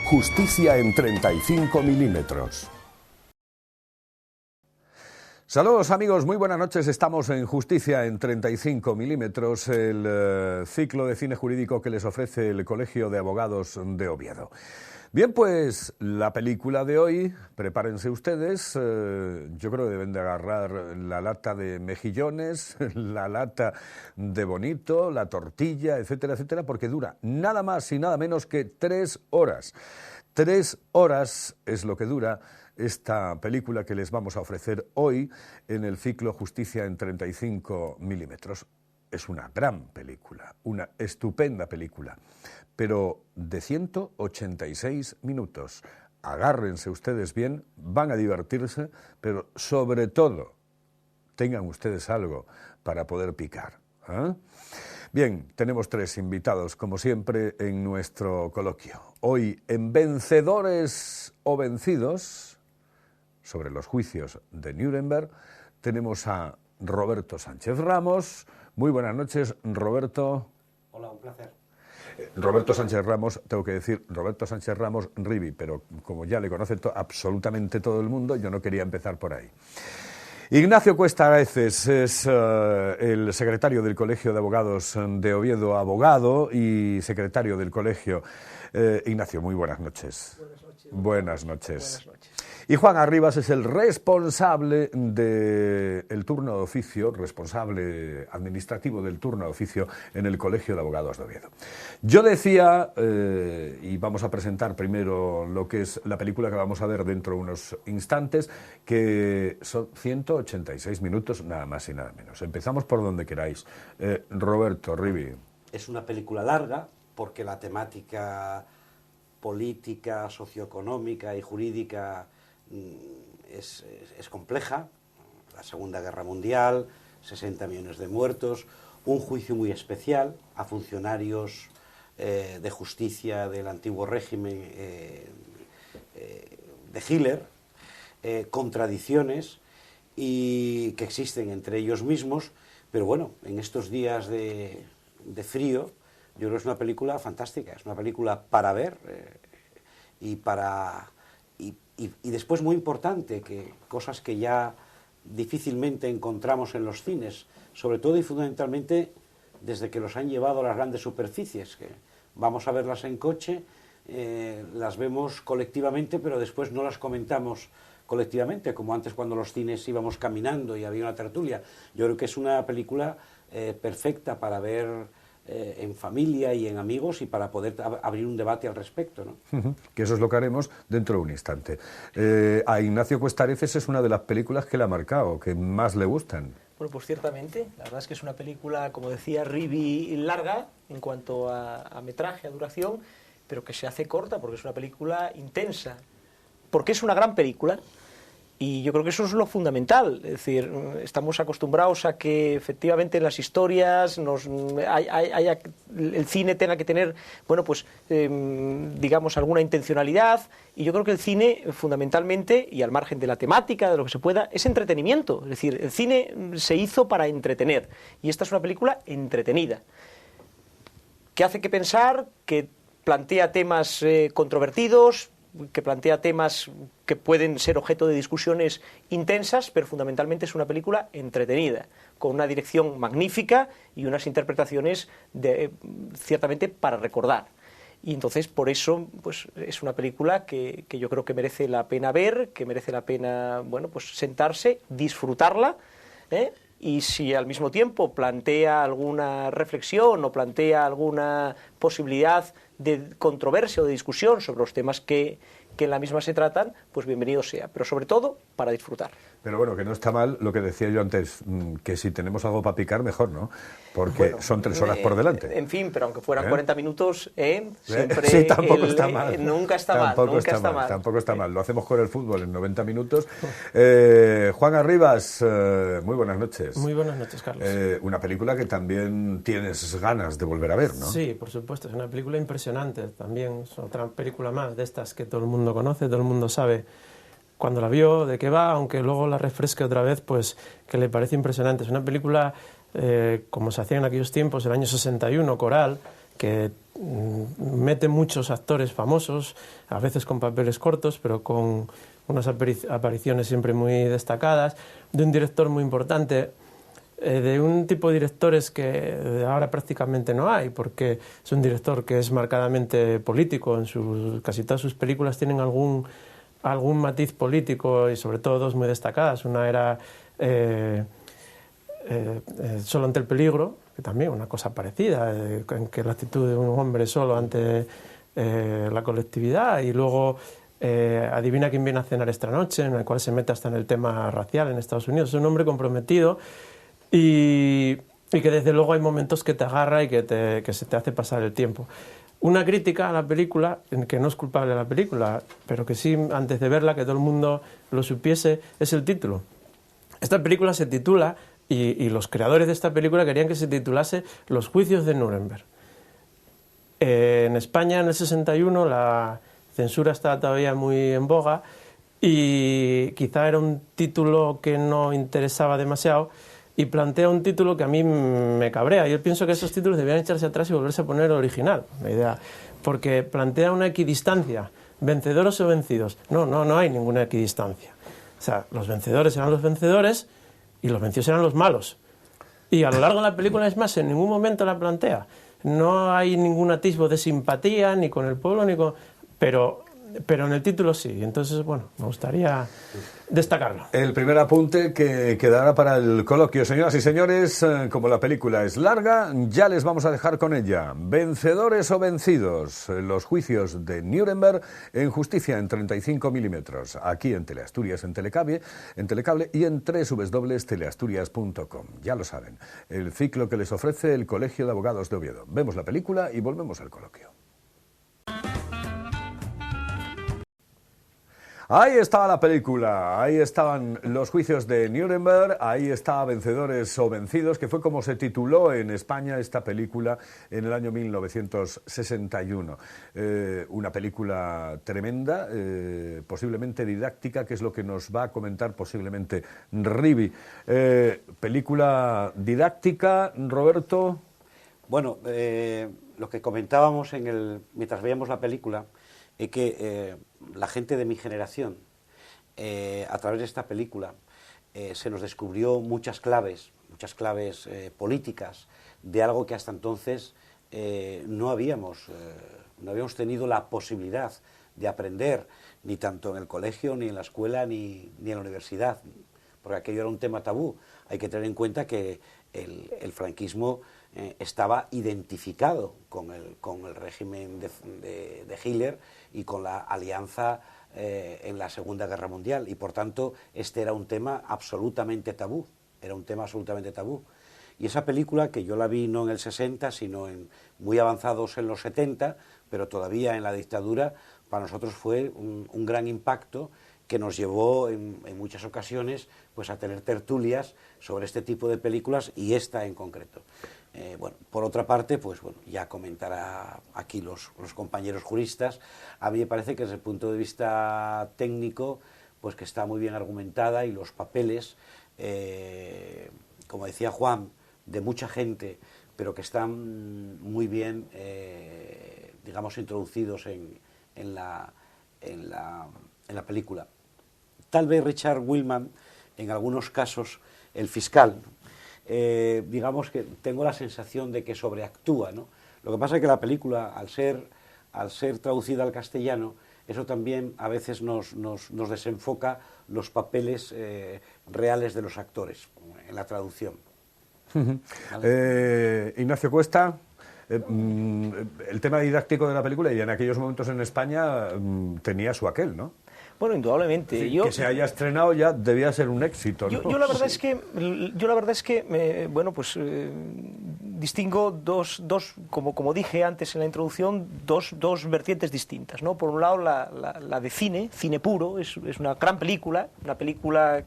Justicia en 35 milímetros. Saludos amigos, muy buenas noches. Estamos en Justicia en 35 milímetros, el ciclo de cine jurídico que les ofrece el Colegio de Abogados de Oviedo. Bien, pues la película de hoy, prepárense ustedes, yo creo que deben de agarrar la lata de mejillones, la lata de bonito, la tortilla, etcétera, etcétera, porque dura nada más y nada menos que 3 horas. 3 horas es lo que dura esta película que les vamos a ofrecer hoy en el ciclo Justicia en 35 milímetros. Es una gran película, una estupenda película, pero de 186 minutos. Agárrense ustedes bien, van a divertirse, pero sobre todo tengan ustedes algo para poder picar, ¿eh? Bien, tenemos 3 invitados, como siempre, en nuestro coloquio. Hoy, en Vencedores o Vencidos, sobre los juicios de Nuremberg, tenemos a Roberto Sánchez Ramos. Muy buenas noches, Roberto. Hola, un placer. Roberto Sánchez Ramos, tengo que decir Roberto Sánchez Ramos Rivi, pero como ya le conoce absolutamente todo el mundo, yo no quería empezar por ahí. Ignacio Cuesta Aeces es el secretario del Colegio de Abogados de Oviedo, abogado y secretario del colegio. Ignacio, muy buenas noches. Buenas noches. Buenas noches. Buenas noches. Y Juan Arribas es el responsable del turno de oficio, responsable administrativo del turno de oficio en el Colegio de Abogados de Oviedo. Yo decía, y vamos a presentar primero lo que es la película que vamos a ver dentro de unos instantes, que son 186 minutos, nada más y nada menos. Empezamos por donde queráis. Roberto, Rivi. Es una película larga porque la temática política, socioeconómica y jurídica es compleja. La Segunda Guerra Mundial, 60 millones de muertos, un juicio muy especial a funcionarios de justicia del antiguo régimen de Hitler, contradicciones y que existen entre ellos mismos, pero bueno, en estos días de frío, yo creo que es una película fantástica, es una película para ver y después muy importante, que cosas que ya difícilmente encontramos en los cines, sobre todo y fundamentalmente desde que los han llevado a las grandes superficies, que vamos a verlas en coche, las vemos colectivamente, pero después no las comentamos colectivamente, como antes cuando los cines íbamos caminando y había una tertulia. Yo creo que es una película perfecta para ver en familia y en amigos y para poder abrir un debate al respecto, ¿no? Que eso es lo que haremos dentro de un instante. A Ignacio Cuesta Aeces es una de las películas que le ha marcado, que más le gustan. Bueno, pues ciertamente, la verdad es que es una película, como decía Rivi, larga en cuanto a metraje, a duración, pero que se hace corta porque es una película intensa, porque es una gran película. Y yo creo que eso es lo fundamental, es decir, estamos acostumbrados a que efectivamente las historias, el cine tenga que tener, bueno, pues, digamos, alguna intencionalidad, y yo creo que el cine, fundamentalmente, y al margen de la temática, de lo que se pueda, es entretenimiento, es decir, el cine se hizo para entretener, y esta es una película entretenida, que hace que pensar, que plantea temas controvertidos, que plantea temas que pueden ser objeto de discusiones intensas, pero fundamentalmente es una película entretenida, con una dirección magnífica y unas interpretaciones ciertamente para recordar. Y entonces, por eso, pues, es una película que yo creo que merece la pena ver, que merece la pena, bueno, pues sentarse, disfrutarla, y si al mismo tiempo plantea alguna reflexión o plantea alguna posibilidad de controversia o de discusión sobre los temas que en la misma se tratan, pues bienvenido sea, pero sobre todo para disfrutar. Pero bueno, que no está mal lo que decía yo antes, que si tenemos algo para picar, mejor, ¿no? Porque bueno, son 3 horas por delante. En fin, pero aunque fueran 40 minutos, siempre... Sí, tampoco está mal. Nunca está mal, nunca está mal. Tampoco está mal. Lo hacemos con el fútbol en 90 minutos. Juan Arribas, muy buenas noches. Muy buenas noches, Carlos. Una película que también tienes ganas de volver a ver, ¿no? Sí, por supuesto. Es una película impresionante. También es otra película más de estas que todo el mundo conoce, todo el mundo sabe cuando la vio, de qué va, aunque luego la refresque otra vez, pues que le parece impresionante. Es una película, como se hacía en aquellos tiempos, el año 61, coral, que mete muchos actores famosos, a veces con papeles cortos, pero con unas apariciones siempre muy destacadas, de un director muy importante, de un tipo de directores que ahora prácticamente no hay, porque es un director que es marcadamente político, casi todas sus películas tienen algún matiz político, y sobre todo 2 muy destacadas. Una era Solo ante el peligro, que también una cosa parecida, en que la actitud de un hombre solo ante la colectividad, y luego Adivina quién viene a cenar esta noche, en el cual se mete hasta en el tema racial en Estados Unidos. Es un hombre comprometido y que desde luego hay momentos que te agarra y que se te hace pasar el tiempo. Una crítica a la película, que no es culpable de la película, pero que sí, antes de verla, que todo el mundo lo supiese, es el título. Esta película se titula, y los creadores de esta película querían que se titulase Los juicios de Nuremberg. En España, en el 61, la censura estaba todavía muy en boga y quizá era un título que no interesaba demasiado, y plantea un título que a mí me cabrea. Yo pienso que esos títulos deberían echarse atrás y volverse a poner original, la idea, porque plantea una equidistancia, vencedores o vencidos. No hay ninguna equidistancia. O sea, los vencedores serán los vencedores y los vencidos serán los malos. Y a lo largo de la película, es más, en ningún momento la plantea. No hay ningún atisbo de simpatía ni con el pueblo, ni con... Pero en el título sí. Entonces, bueno, me gustaría destacarlo. El primer apunte que quedará para el coloquio. Señoras y señores, como la película es larga, ya les vamos a dejar con ella. Vencedores o vencidos, los juicios de Nuremberg en Justicia en 35 milímetros, aquí en Teleasturias, en Telecable y en www.teleasturias.com. Ya lo saben, el ciclo que les ofrece el Colegio de Abogados de Oviedo. Vemos la película y volvemos al coloquio. Ahí estaba la película, ahí estaban los juicios de Nuremberg, ahí estaba Vencedores o Vencidos, que fue como se tituló en España esta película en el año 1961. Una película tremenda, posiblemente didáctica, que es lo que nos va a comentar posiblemente Rivi. Película didáctica, Roberto. Bueno, lo que comentábamos mientras veíamos la película es que la gente de mi generación, a través de esta película, se nos descubrió muchas claves políticas de algo que hasta entonces no habíamos tenido la posibilidad de aprender, ni tanto en el colegio, ni en la escuela, ni en la universidad, porque aquello era un tema tabú. Hay que tener en cuenta que el franquismo estaba identificado con el régimen de Hitler y con la alianza en la Segunda Guerra Mundial, y por tanto este era un tema absolutamente tabú, Y esa película, que yo la vi no en el 60, sino muy avanzados en los 70, pero todavía en la dictadura, para nosotros fue un gran impacto que nos llevó en muchas ocasiones pues a tener tertulias sobre este tipo de películas, y esta en concreto. Bueno, por otra parte, pues bueno, ya comentará aquí los compañeros juristas. A mí me parece que desde el punto de vista técnico, pues que está muy bien argumentada, y los papeles, como decía Juan, de mucha gente, pero que están muy bien, digamos, introducidos en la película. Tal vez Richard Wellman, en algunos casos, el fiscal, digamos que tengo la sensación de que sobreactúa, ¿no? Lo que pasa es que la película, al ser traducida al castellano, eso también a veces nos desenfoca los papeles reales de los actores en la traducción. ¿Vale? Ignacio Cuesta, el tema didáctico de la película, y en aquellos momentos en España tenía su aquel, ¿no? Bueno, indudablemente. Sí, que se haya estrenado ya debía ser un éxito, ¿no? Yo la verdad es que, bueno, pues distingo dos como dije antes en la introducción, dos vertientes distintas, ¿no? Por un lado, la de cine puro, es una gran película,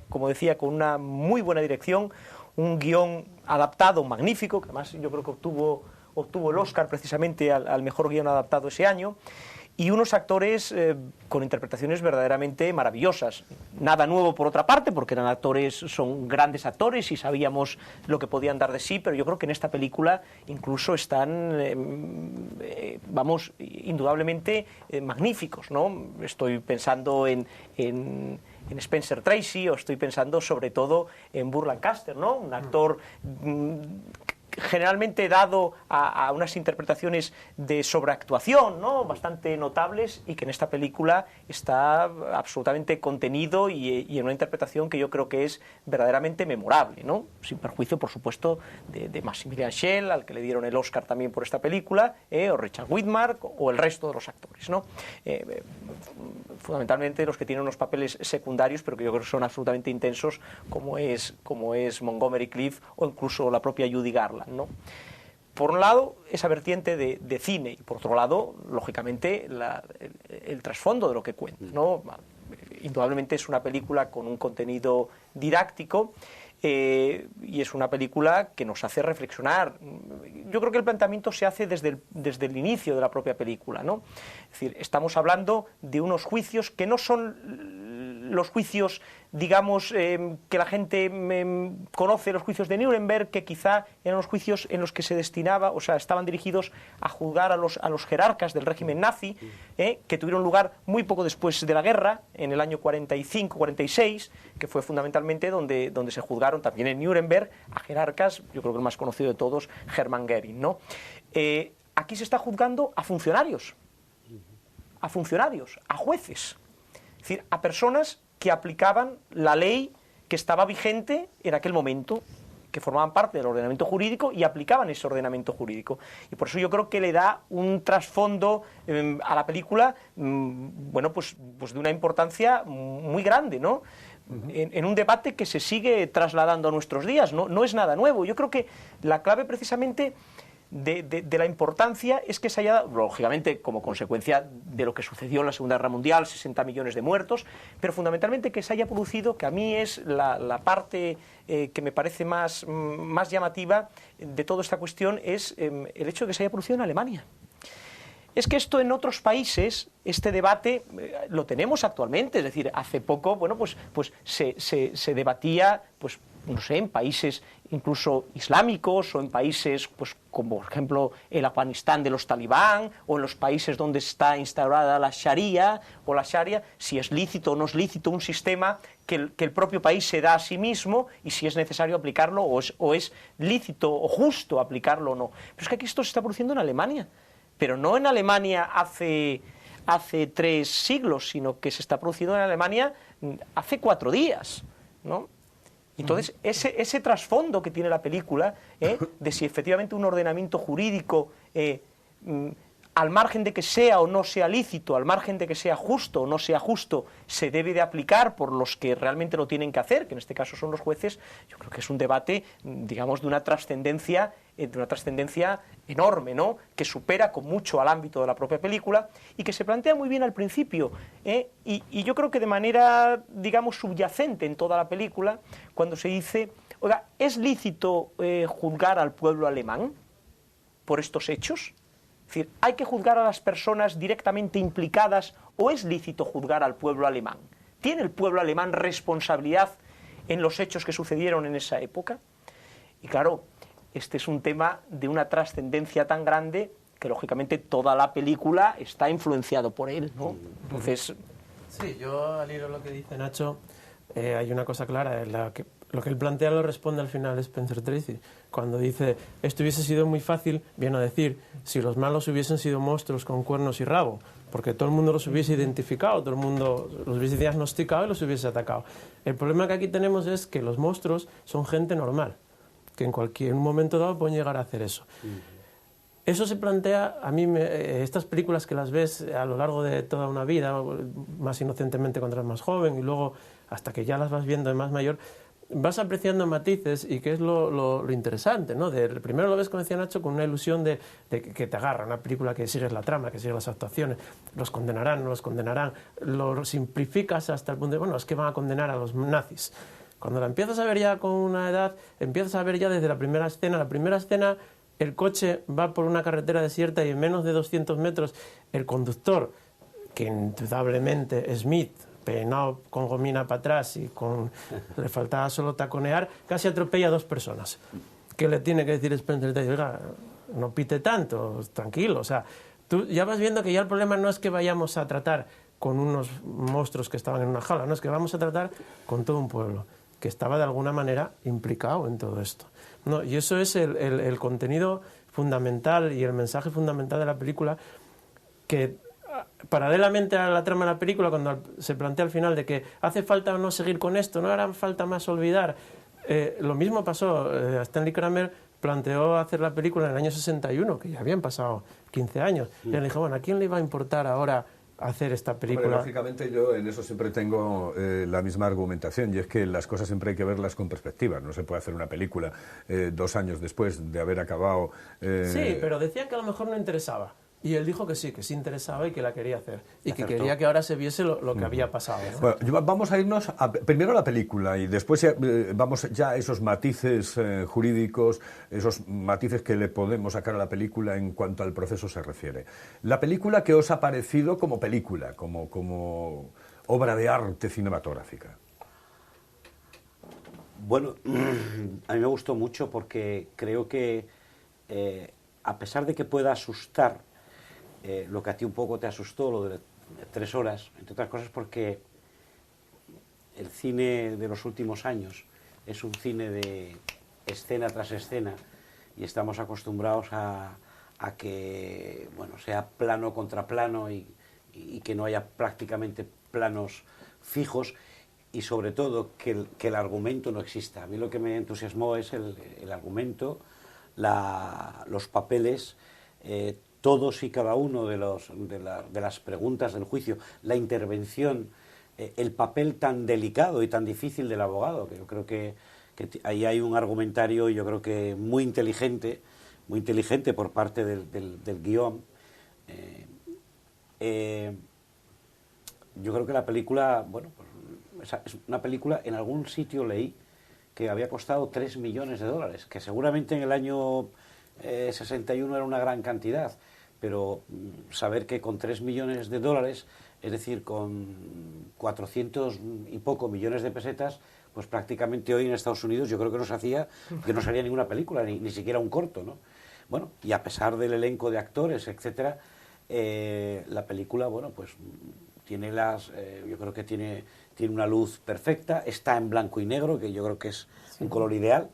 como decía, con una muy buena dirección, un guión adaptado magnífico, que además yo creo que obtuvo el Oscar precisamente al mejor guión adaptado ese año, y unos actores con interpretaciones verdaderamente maravillosas. Nada nuevo por otra parte, porque son grandes actores y sabíamos lo que podían dar de sí, pero yo creo que en esta película incluso están, indudablemente magníficos, ¿no? Estoy pensando en Spencer Tracy, o estoy pensando sobre todo en Burt Lancaster, ¿no? Un actor generalmente dado a unas interpretaciones de sobreactuación, ¿no? Bastante notables, y que en esta película está absolutamente contenido y en una interpretación que yo creo que es verdaderamente memorable, ¿no? Sin perjuicio, por supuesto, de Maximilian Schell, al que le dieron el Oscar también por esta película, o Richard Widmark, o el resto de los actores, ¿no? Fundamentalmente los que tienen unos papeles secundarios, pero que yo creo que son absolutamente intensos, como es Montgomery Clift o incluso la propia Judy Garland, ¿no? Por un lado, esa vertiente de cine, y por otro lado, lógicamente, el trasfondo de lo que cuenta, ¿no? Indudablemente es una película con un contenido didáctico, y es una película que nos hace reflexionar. Yo creo que el planteamiento se hace desde el inicio de la propia película, ¿no? Es decir, estamos hablando de unos juicios que no son los juicios, digamos, que la gente conoce, los juicios de Nuremberg, que quizá eran los juicios en los que se destinaba, o sea, estaban dirigidos a juzgar a los jerarcas del régimen nazi, que tuvieron lugar muy poco después de la guerra, en el año 45-46, que fue fundamentalmente donde se juzgaron también en Nuremberg a jerarcas, yo creo que el más conocido de todos, Hermann Göring, ¿no? Aquí se está juzgando a funcionarios, a jueces. Es decir, a personas que aplicaban la ley que estaba vigente en aquel momento, que formaban parte del ordenamiento jurídico y aplicaban ese ordenamiento jurídico. Y por eso yo creo que le da un trasfondo a la película, bueno, pues de una importancia muy grande, ¿no? En un debate que se sigue trasladando a nuestros días, no es nada nuevo. Yo creo que la clave precisamente de la importancia es que se haya dado, lógicamente como consecuencia de lo que sucedió en la Segunda Guerra Mundial, 60 millones de muertos, pero fundamentalmente que se haya producido, que a mí es la parte que me parece más llamativa de toda esta cuestión, es el hecho de que se haya producido en Alemania. Es que esto en otros países, este debate lo tenemos actualmente, es decir, hace poco, bueno, pues se debatía, pues no sé, en países incluso islámicos, o en países, pues como por ejemplo el Afganistán de los talibán, o en los países donde está instaurada la Sharia o la Sharia, si es lícito o no es lícito un sistema que el propio país se da a sí mismo, y si es necesario aplicarlo, o es lícito o justo aplicarlo o no. Pero es que aquí esto se está produciendo en Alemania, pero no en Alemania hace 3 siglos, sino que se está produciendo en Alemania hace 4 días, ¿no? Entonces, ese trasfondo que tiene la película, de si efectivamente un ordenamiento jurídico, al margen de que sea o no sea lícito, al margen de que sea justo o no sea justo, se debe de aplicar por los que realmente lo tienen que hacer, que en este caso son los jueces, yo creo que es un debate, digamos, de una trascendencia enorme, ¿no? Que supera con mucho al ámbito de la propia película y que se plantea muy bien al principio, y yo creo que de manera, digamos, subyacente en toda la película, cuando se dice, oiga, ¿es lícito juzgar al pueblo alemán por estos hechos? Es decir, ¿hay que juzgar a las personas directamente implicadas o es lícito juzgar al pueblo alemán? ¿Tiene el pueblo alemán responsabilidad en los hechos que sucedieron en esa época? Y claro, este es un tema de una trascendencia tan grande que lógicamente toda la película está influenciado por él, ¿no? Entonces, sí, yo al hilo de lo que dice Nacho, hay una cosa clara, lo que él plantea lo responde al final Spencer Tracy, cuando dice, esto hubiese sido muy fácil, viene a decir, si los malos hubiesen sido monstruos con cuernos y rabo, porque todo el mundo los hubiese identificado, todo el mundo los hubiese diagnosticado y los hubiese atacado. El problema que aquí tenemos es que los monstruos son gente normal, que en cualquier momento dado pueden llegar a hacer eso. Eso se plantea, a mí, estas películas que las ves a lo largo de toda una vida, más inocentemente cuando eres más joven y luego hasta que ya las vas viendo de más mayor, vas apreciando matices y que es lo interesante, ¿no? Primero lo ves, como decía Nacho, con una ilusión de que te agarra, una película que sigues la trama, que sigues las actuaciones, los condenarán, no los condenarán, lo simplificas hasta el punto de, bueno, es que van a condenar a los nazis. Cuando la empiezas a ver ya con una edad, empiezas a ver ya desde la primera escena, el coche va por una carretera desierta y en menos de 200 metros el conductor, que indudablemente Smith, peinado con gomina para atrás y le faltaba solo taconear, casi atropella a 2 personas. ¿Qué le tiene que decir Spencer? Oiga, no pite tanto, tranquilo. O sea, tú ya vas viendo que ya el problema no es que vayamos a tratar con unos monstruos que estaban en una jaula, no, es que vamos a tratar con todo un pueblo que estaba de alguna manera implicado en todo esto. No, y eso es el contenido fundamental y el mensaje fundamental de la película, que paralelamente a la trama de la película, cuando se plantea al final de que hace falta no seguir con esto, no hará falta más olvidar, lo mismo pasó. Stanley Kramer planteó hacer la película en el año 61, que ya habían pasado 15 años, y él dijo, bueno, ¿a quién le iba a importar ahora hacer esta película? Hombre, lógicamente yo en eso siempre tengo la misma argumentación, y es que las cosas siempre hay que verlas con perspectiva. No se puede hacer una película 2 años después de haber acabado... Sí, pero decían que a lo mejor no interesaba. Y él dijo que sí interesaba y que la quería hacer. Y que quería que ahora se viese lo que había pasado, ¿no? Bueno, vamos a irnos primero a la película y después vamos ya a esos matices jurídicos, esos matices que le podemos sacar a la película en cuanto al proceso se refiere. La película, ¿qué os ha parecido como película, como obra de arte cinematográfica? Bueno, a mí me gustó mucho porque creo que a pesar de que pueda asustar, lo que a ti un poco te asustó, lo de 3 horas, entre otras cosas porque el cine de los últimos años es un cine de escena tras escena y estamos acostumbrados a que, bueno, sea plano contra plano y que no haya prácticamente planos fijos y sobre todo que el argumento no exista. A mí lo que me entusiasmó es el argumento, los papeles, todos y cada uno de las preguntas del juicio, la intervención, el papel tan delicado y tan difícil del abogado, que yo creo que ahí hay un argumentario, yo creo que muy inteligente por parte del guión. Yo creo que la película, bueno, pues, es una película, en algún sitio leí que había costado $3 millones, que seguramente en el año 61 era una gran cantidad, pero saber que con $3 millones, es decir, con 400 y poco millones de pesetas, pues prácticamente hoy en Estados Unidos yo creo que no se haría ninguna película, ni siquiera un corto, ¿no? Bueno, y a pesar del elenco de actores, etcétera, la película, bueno, pues tiene yo creo que tiene una luz perfecta, está en blanco y negro, que yo creo que es un color ideal,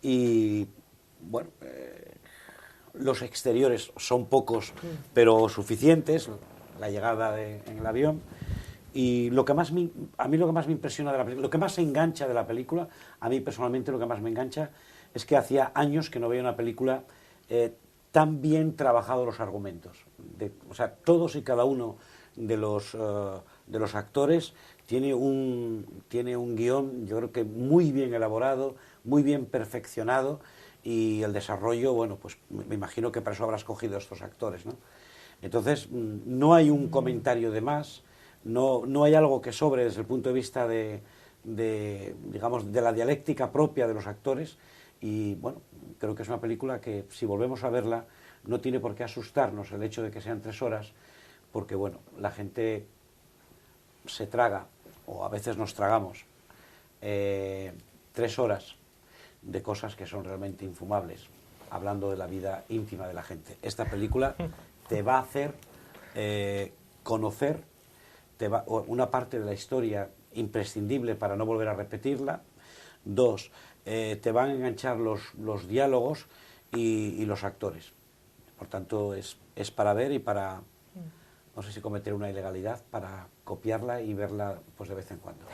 y bueno, los exteriores son pocos, pero suficientes, la llegada en el avión, y a mí lo que más me impresiona de la película, lo que más se engancha de la película, a mí personalmente lo que más me engancha, es que hacía años que no veía una película tan bien trabajados los argumentos. O sea, todos y cada uno de los actores tiene un guión, yo creo que muy bien elaborado, muy bien perfeccionado, y el desarrollo, bueno, pues me imagino que para eso habrás cogido estos actores, ¿no? Entonces, no hay un comentario de más, no hay algo que sobre desde el punto de vista digamos, de la dialéctica propia de los actores, y bueno, creo que es una película que si volvemos a verla no tiene por qué asustarnos el hecho de que sean 3 horas, porque bueno, la gente se traga, o a veces nos tragamos, 3 horas de cosas que son realmente infumables, hablando de la vida íntima de la gente. Esta película te va a hacer conocer una parte de la historia imprescindible para no volver a repetirla. 2, te van a enganchar los diálogos y los actores. Por tanto, es para ver y para, no sé si cometer una ilegalidad, para copiarla y verla pues de vez en cuando.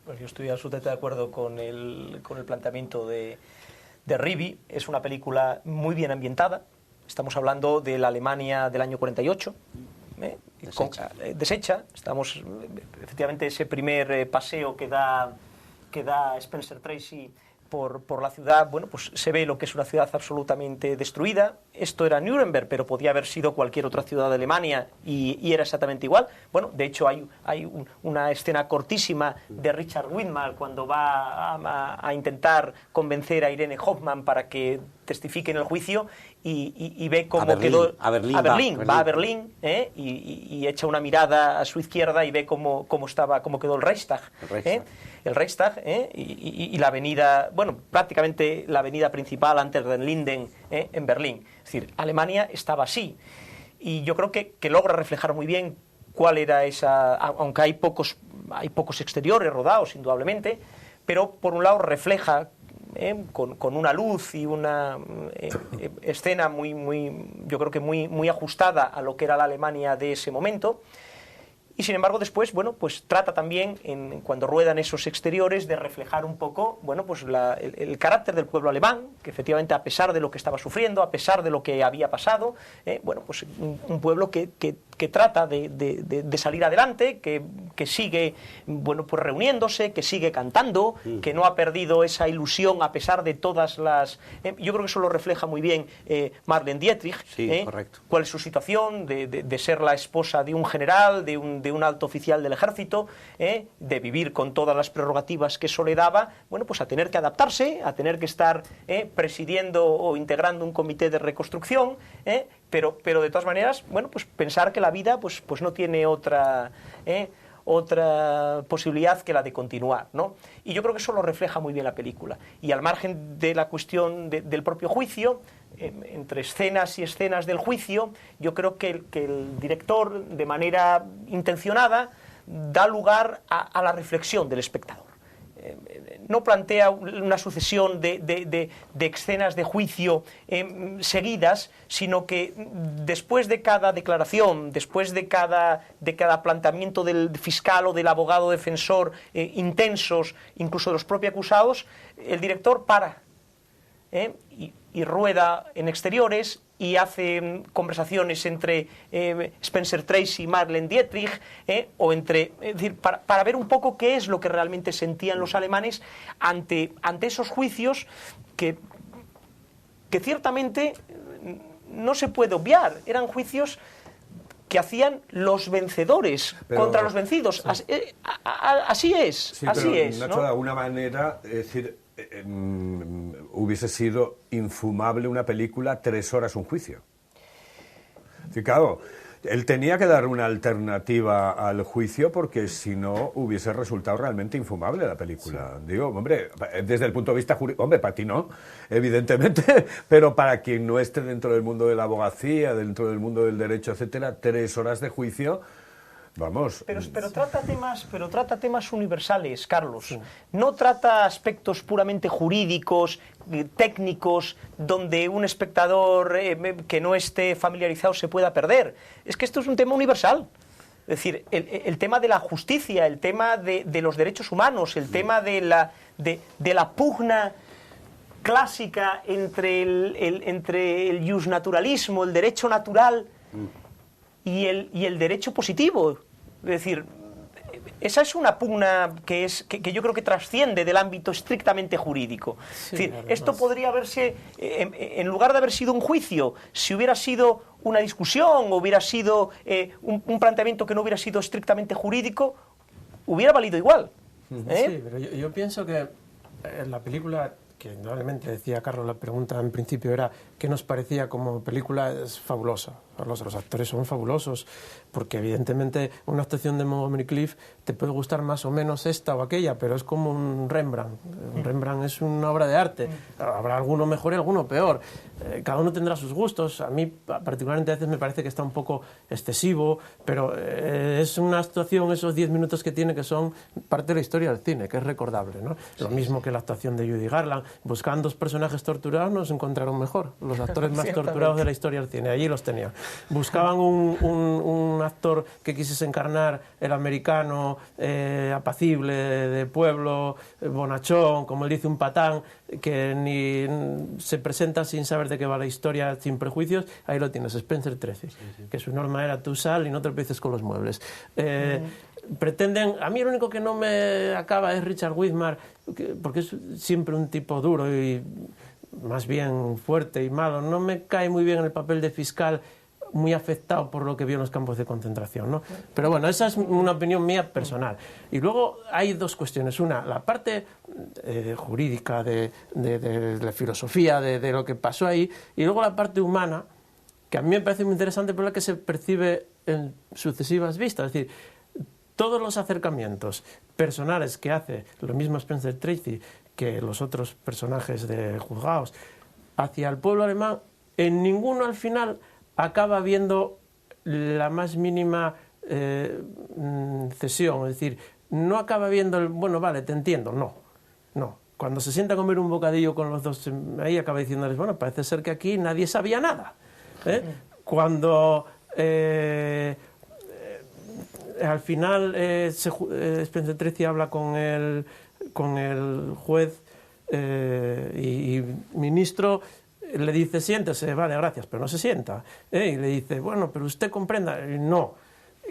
Pues yo estoy absolutamente de acuerdo con el planteamiento de Rivi. Es una película muy bien ambientada, Estamos hablando de la Alemania del año 48, deshecha. Estamos, efectivamente, ese primer paseo que da Spencer Tracy por la ciudad, bueno, pues se ve lo que es una ciudad absolutamente destruida. Esto era Nuremberg, pero podía haber sido cualquier otra ciudad de Alemania y era exactamente igual. Bueno, de hecho hay una escena cortísima de Richard Widmark cuando va a intentar convencer a Irene Hoffmann para que testifique en el juicio y ve cómo quedó... Va a Berlín y echa una mirada a su izquierda y ve cómo quedó el Reichstag. El Reichstag y la avenida, bueno, prácticamente la avenida principal Unter den Linden en Berlín. Es decir, Alemania estaba así. Y yo creo que logra reflejar muy bien cuál era esa... Aunque hay pocos exteriores rodados, indudablemente, pero por un lado refleja con una luz y una escena yo creo que muy ajustada a lo que era la Alemania de ese momento. Y sin embargo después, bueno, pues trata también, cuando ruedan esos exteriores, de reflejar un poco, bueno, pues el carácter del pueblo alemán, que efectivamente, a pesar de lo que estaba sufriendo, a pesar de lo que había pasado, bueno, pues un pueblo que trata de salir adelante, que sigue, bueno, pues reuniéndose, que sigue cantando, que no ha perdido esa ilusión a pesar de todas las... yo creo que eso lo refleja muy bien Marlene Dietrich. Sí, correcto. Cuál es su situación de ser la esposa de un general, de un alto oficial del ejército, de vivir con todas las prerrogativas que eso le daba, bueno, pues a tener que adaptarse, a tener que estar presidiendo o integrando un comité de reconstrucción, pero de todas maneras, bueno, pues pensar que la vida pues no tiene otra posibilidad que la de continuar, ¿no? Y yo creo que eso lo refleja muy bien la película. Y al margen de la cuestión del propio juicio, entre escenas y escenas del juicio, yo creo que el director, de manera intencionada, da lugar a la reflexión del espectador. No plantea una sucesión de escenas de juicio seguidas, sino que después de cada declaración, después de cada planteamiento del fiscal o del abogado defensor, intensos, incluso de los propios acusados, el director para y rueda en exteriores y hace conversaciones entre Spencer Tracy y Marlene Dietrich, o es decir, para ver un poco qué es lo que realmente sentían los alemanes ante esos juicios que ciertamente no se puede obviar. Eran juicios que hacían los vencedores contra los vencidos. Sí. Así es. Sí, así pero, es, Nacho, ¿no? de alguna manera, es decir, hubiese sido infumable una película 3 horas un juicio. Sí, claro, él tenía que dar una alternativa al juicio porque si no hubiese resultado realmente infumable la película. Sí. Digo, hombre, desde el punto de vista jurídico, hombre, para ti no, evidentemente, pero para quien no esté dentro del mundo de la abogacía, dentro del mundo del derecho, etcétera, 3 horas de juicio... Vamos. Pero trata temas universales, Carlos. Sí. No trata aspectos puramente jurídicos, técnicos, donde un espectador que no esté familiarizado se pueda perder. Es que esto es un tema universal. Es decir, el tema de la justicia, el tema de los derechos humanos, el tema de la pugna clásica entre el justnaturalismo, el derecho natural y el derecho positivo. Es decir, esa es una pugna que yo creo que trasciende del ámbito estrictamente jurídico. Sí, es decir, esto podría haberse, en lugar de haber sido un juicio, si hubiera sido una discusión o hubiera sido un planteamiento que no hubiera sido estrictamente jurídico, hubiera valido igual. Sí, pero yo pienso que en la película, que indudablemente decía Carlos, la pregunta en principio era ¿qué nos parecía como película? Es fabulosa. Los actores son fabulosos, porque evidentemente una actuación de Montgomery Clift te puede gustar más o menos esta o aquella, pero es como un Rembrandt. Un Rembrandt es una obra de arte. Habrá alguno mejor y alguno peor. Cada uno tendrá sus gustos. A mí particularmente a veces me parece que está un poco excesivo, pero es una actuación, esos 10 minutos que tiene, que son parte de la historia del cine, que es recordable, ¿no? Sí, lo mismo que la actuación de Judy Garland. Buscando personajes torturados nos encontraron mejor. Los actores más torturados de la historia del cine. Allí los tenían. Buscaban un actor que quisiese encarnar el americano apacible, de pueblo, bonachón, como él dice, un patán, que ni se presenta sin saber de qué va la historia, sin prejuicios. Ahí lo tienes, Spencer Tracy, que su norma era tú sal y no te empieces con los muebles. Pretenden, a mí lo único que no me acaba es Richard Widmark, porque es siempre un tipo duro y más bien fuerte y malo. No me cae muy bien el papel de fiscal, muy afectado por lo que vio en los campos de concentración, ¿no? Pero bueno, esa es una opinión mía personal. Y luego hay dos cuestiones. Una, la parte jurídica de la filosofía de lo que pasó ahí, y luego la parte humana, que a mí me parece muy interesante por la que se percibe en sucesivas vistas. Es decir, todos los acercamientos personales que hace lo mismo Spencer Tracy que los otros personajes de Juzgados hacia el pueblo alemán, en ninguno al final acaba viendo la más mínima cesión. Es decir, no acaba viendo el, bueno, vale, te entiendo, no. Cuando se sienta a comer un bocadillo con los dos, ahí acaba diciéndoles, bueno, parece ser que aquí nadie sabía nada. Cuando al final Spencer Tracy habla con el juez y ministro, le dice, siéntese, vale, gracias, pero no se sienta. Y le dice, bueno, pero usted comprenda. No.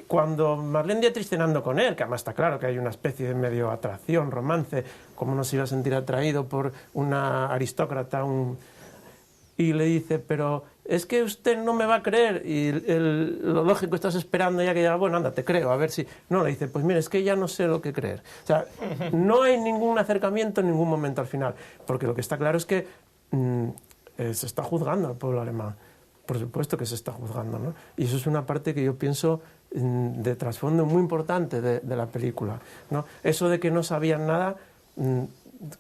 Cuando Marlene Dietrich cenando con él, que además está claro que hay una especie de medio atracción, romance, cómo no se iba a sentir atraído por una aristócrata, y le dice, pero es que usted no me va a creer, y lo lógico, estás esperando ya que diga, bueno, anda, te creo, a ver si... No, le dice, pues mire, es que ya no sé lo que creer. O sea, no hay ningún acercamiento en ningún momento al final, porque lo que está claro es que se está juzgando al pueblo alemán. Por supuesto que se está juzgando, ¿no? Y eso es una parte que yo pienso de trasfondo muy importante de la película, ¿no? Eso de que no sabían nada,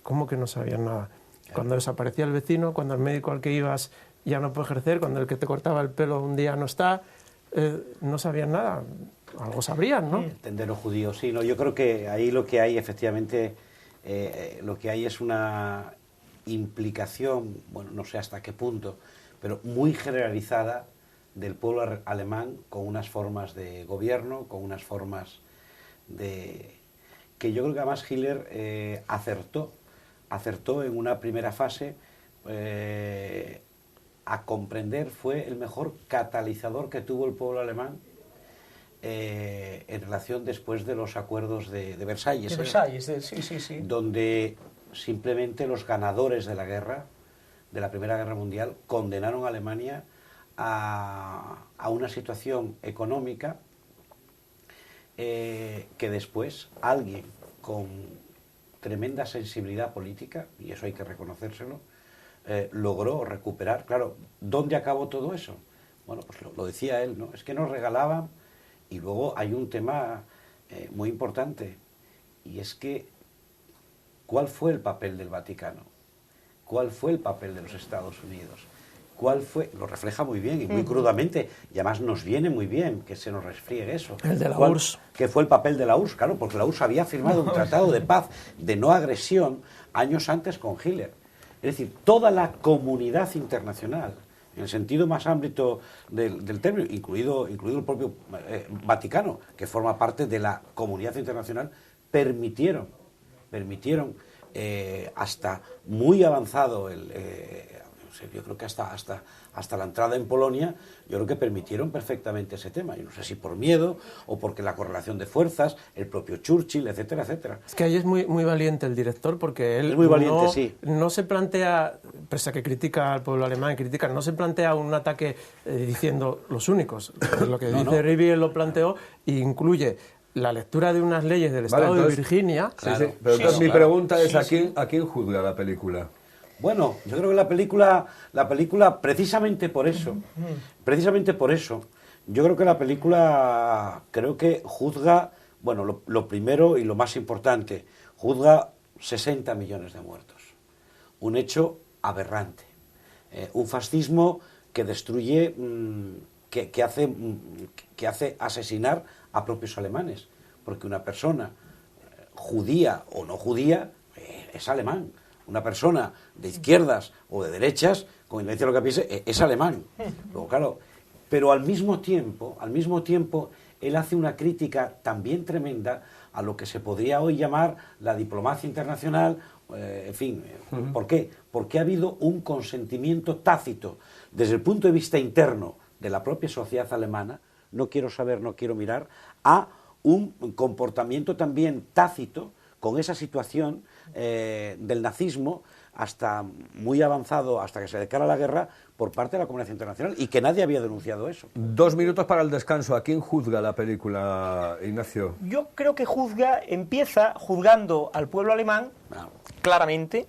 ¿cómo que no sabían nada? Cuando desaparecía el vecino, cuando el médico al que ibas ya no puede ejercer, cuando el que te cortaba el pelo un día no está, no sabían nada. Algo sabrían, ¿no? El tendero judío, sí. No, yo creo que ahí lo que hay, efectivamente, lo que hay es una implicación, bueno, no sé hasta qué punto, pero muy generalizada del pueblo alemán con unas formas de gobierno, con unas formas de... que yo creo que además Hitler acertó en una primera fase a comprender, fue el mejor catalizador que tuvo el pueblo alemán en relación después de los acuerdos de Versalles. De Versalles, sí. Donde simplemente los ganadores de la guerra, de la Primera Guerra Mundial, condenaron a Alemania a una situación económica que después alguien con tremenda sensibilidad política, y eso hay que reconocérselo, logró recuperar. Claro, ¿dónde acabó todo eso? Bueno, pues lo decía él, ¿no? Es que nos regalaban, y luego hay un tema muy importante, y es que ¿cuál fue el papel del Vaticano? ¿Cuál fue el papel de los Estados Unidos? ¿Cuál fue? Lo refleja muy bien y muy crudamente, y además nos viene muy bien que se nos resfriegue eso. El de la URSS. ¿Qué fue el papel de la URSS? Claro, porque la URSS había firmado un tratado de paz, de no agresión, años antes con Hitler. Es decir, toda la comunidad internacional, en el sentido más ámbito del término, incluido el propio Vaticano, que forma parte de la comunidad internacional, permitieron hasta muy avanzado yo creo que hasta la entrada en Polonia, yo creo que permitieron perfectamente ese tema. Yo no sé si por miedo o porque la correlación de fuerzas, el propio Churchill, etcétera, etcétera. Es que ahí es muy valiente el director, porque él es muy valiente, sí. No se plantea, pese a que critica al pueblo alemán, no se plantea un ataque diciendo los únicos. Lo que dice Riviere lo planteó e incluye la lectura de unas leyes del estado de Virginia. Claro, sí. Pero entonces mi pregunta es, ¿a quién juzga la película? Bueno, yo creo que la película precisamente por eso, yo creo que la película juzga, bueno, lo primero y lo más importante, juzga 60 millones de muertos. Un hecho aberrante. Un fascismo que destruye, que hace asesinar a propios alemanes, porque una persona judía o no judía es alemán. Una persona de izquierdas o de derechas, con independencia de lo que piense, es alemán. Luego, claro, Pero al mismo tiempo, él hace una crítica también tremenda a lo que se podría hoy llamar la diplomacia internacional, en fin. ¿Por qué? Porque ha habido un consentimiento tácito desde el punto de vista interno de la propia sociedad alemana, no quiero saber, no quiero mirar, a un comportamiento también tácito con esa situación del nazismo hasta muy avanzado, hasta que se declara la guerra por parte de la comunidad internacional, y que nadie había denunciado eso. 2 minutos para el descanso. ¿A quién juzga la película, Ignacio? Yo creo que empieza juzgando al pueblo alemán, claramente,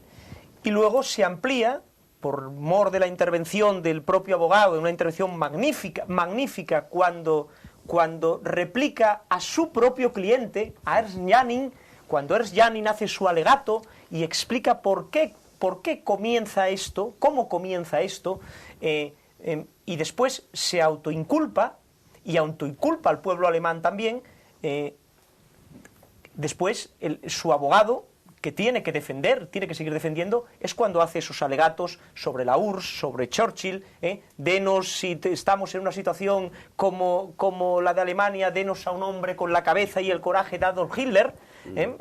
y luego se amplía, por mor de la intervención del propio abogado, de una intervención magnífica cuando replica a su propio cliente, a Ernst Janning, cuando Ernst Janning hace su alegato y explica por qué comienza esto, cómo comienza esto, y después se autoinculpa, y autoinculpa al pueblo alemán también. Después su abogado, que tiene que defender, tiene que seguir defendiendo, es cuando hace esos alegatos sobre la URSS, sobre Churchill, denos, si estamos en una situación como la de Alemania, denos a un hombre con la cabeza y el coraje de Adolf Hitler,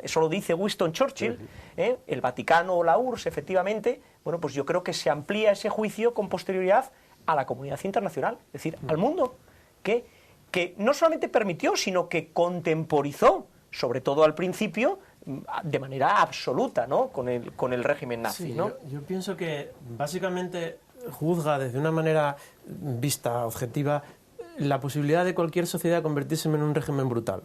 eso lo dice Winston Churchill, el Vaticano o la URSS, efectivamente. Bueno, pues yo creo que se amplía ese juicio con posterioridad a la comunidad internacional, es decir, al mundo, que no solamente permitió, sino que contemporizó, sobre todo al principio, de manera absoluta, ¿no?, con el régimen nazi, sí, ¿no? Yo pienso que básicamente juzga desde una manera vista objetiva la posibilidad de cualquier sociedad convertirse en un régimen brutal.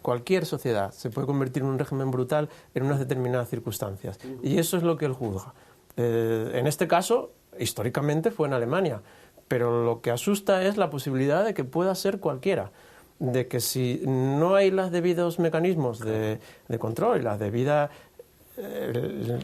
Cualquier sociedad se puede convertir en un régimen brutal en unas determinadas circunstancias, y eso es lo que él juzga. En este caso, históricamente fue en Alemania, pero lo que asusta es la posibilidad de que pueda ser cualquiera, de que si no hay los debidos mecanismos de control y la debida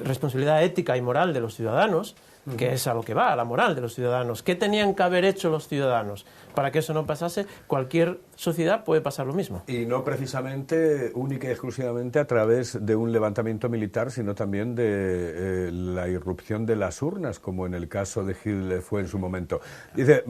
responsabilidad ética y moral de los ciudadanos, que es a lo que va, a la moral de los ciudadanos, ¿qué tenían que haber hecho los ciudadanos para que eso no pasase? Cualquier sociedad puede pasar lo mismo. Y no precisamente única y exclusivamente a través de un levantamiento militar, sino también de la irrupción de las urnas, como en el caso de Hitler fue en su momento. Dice...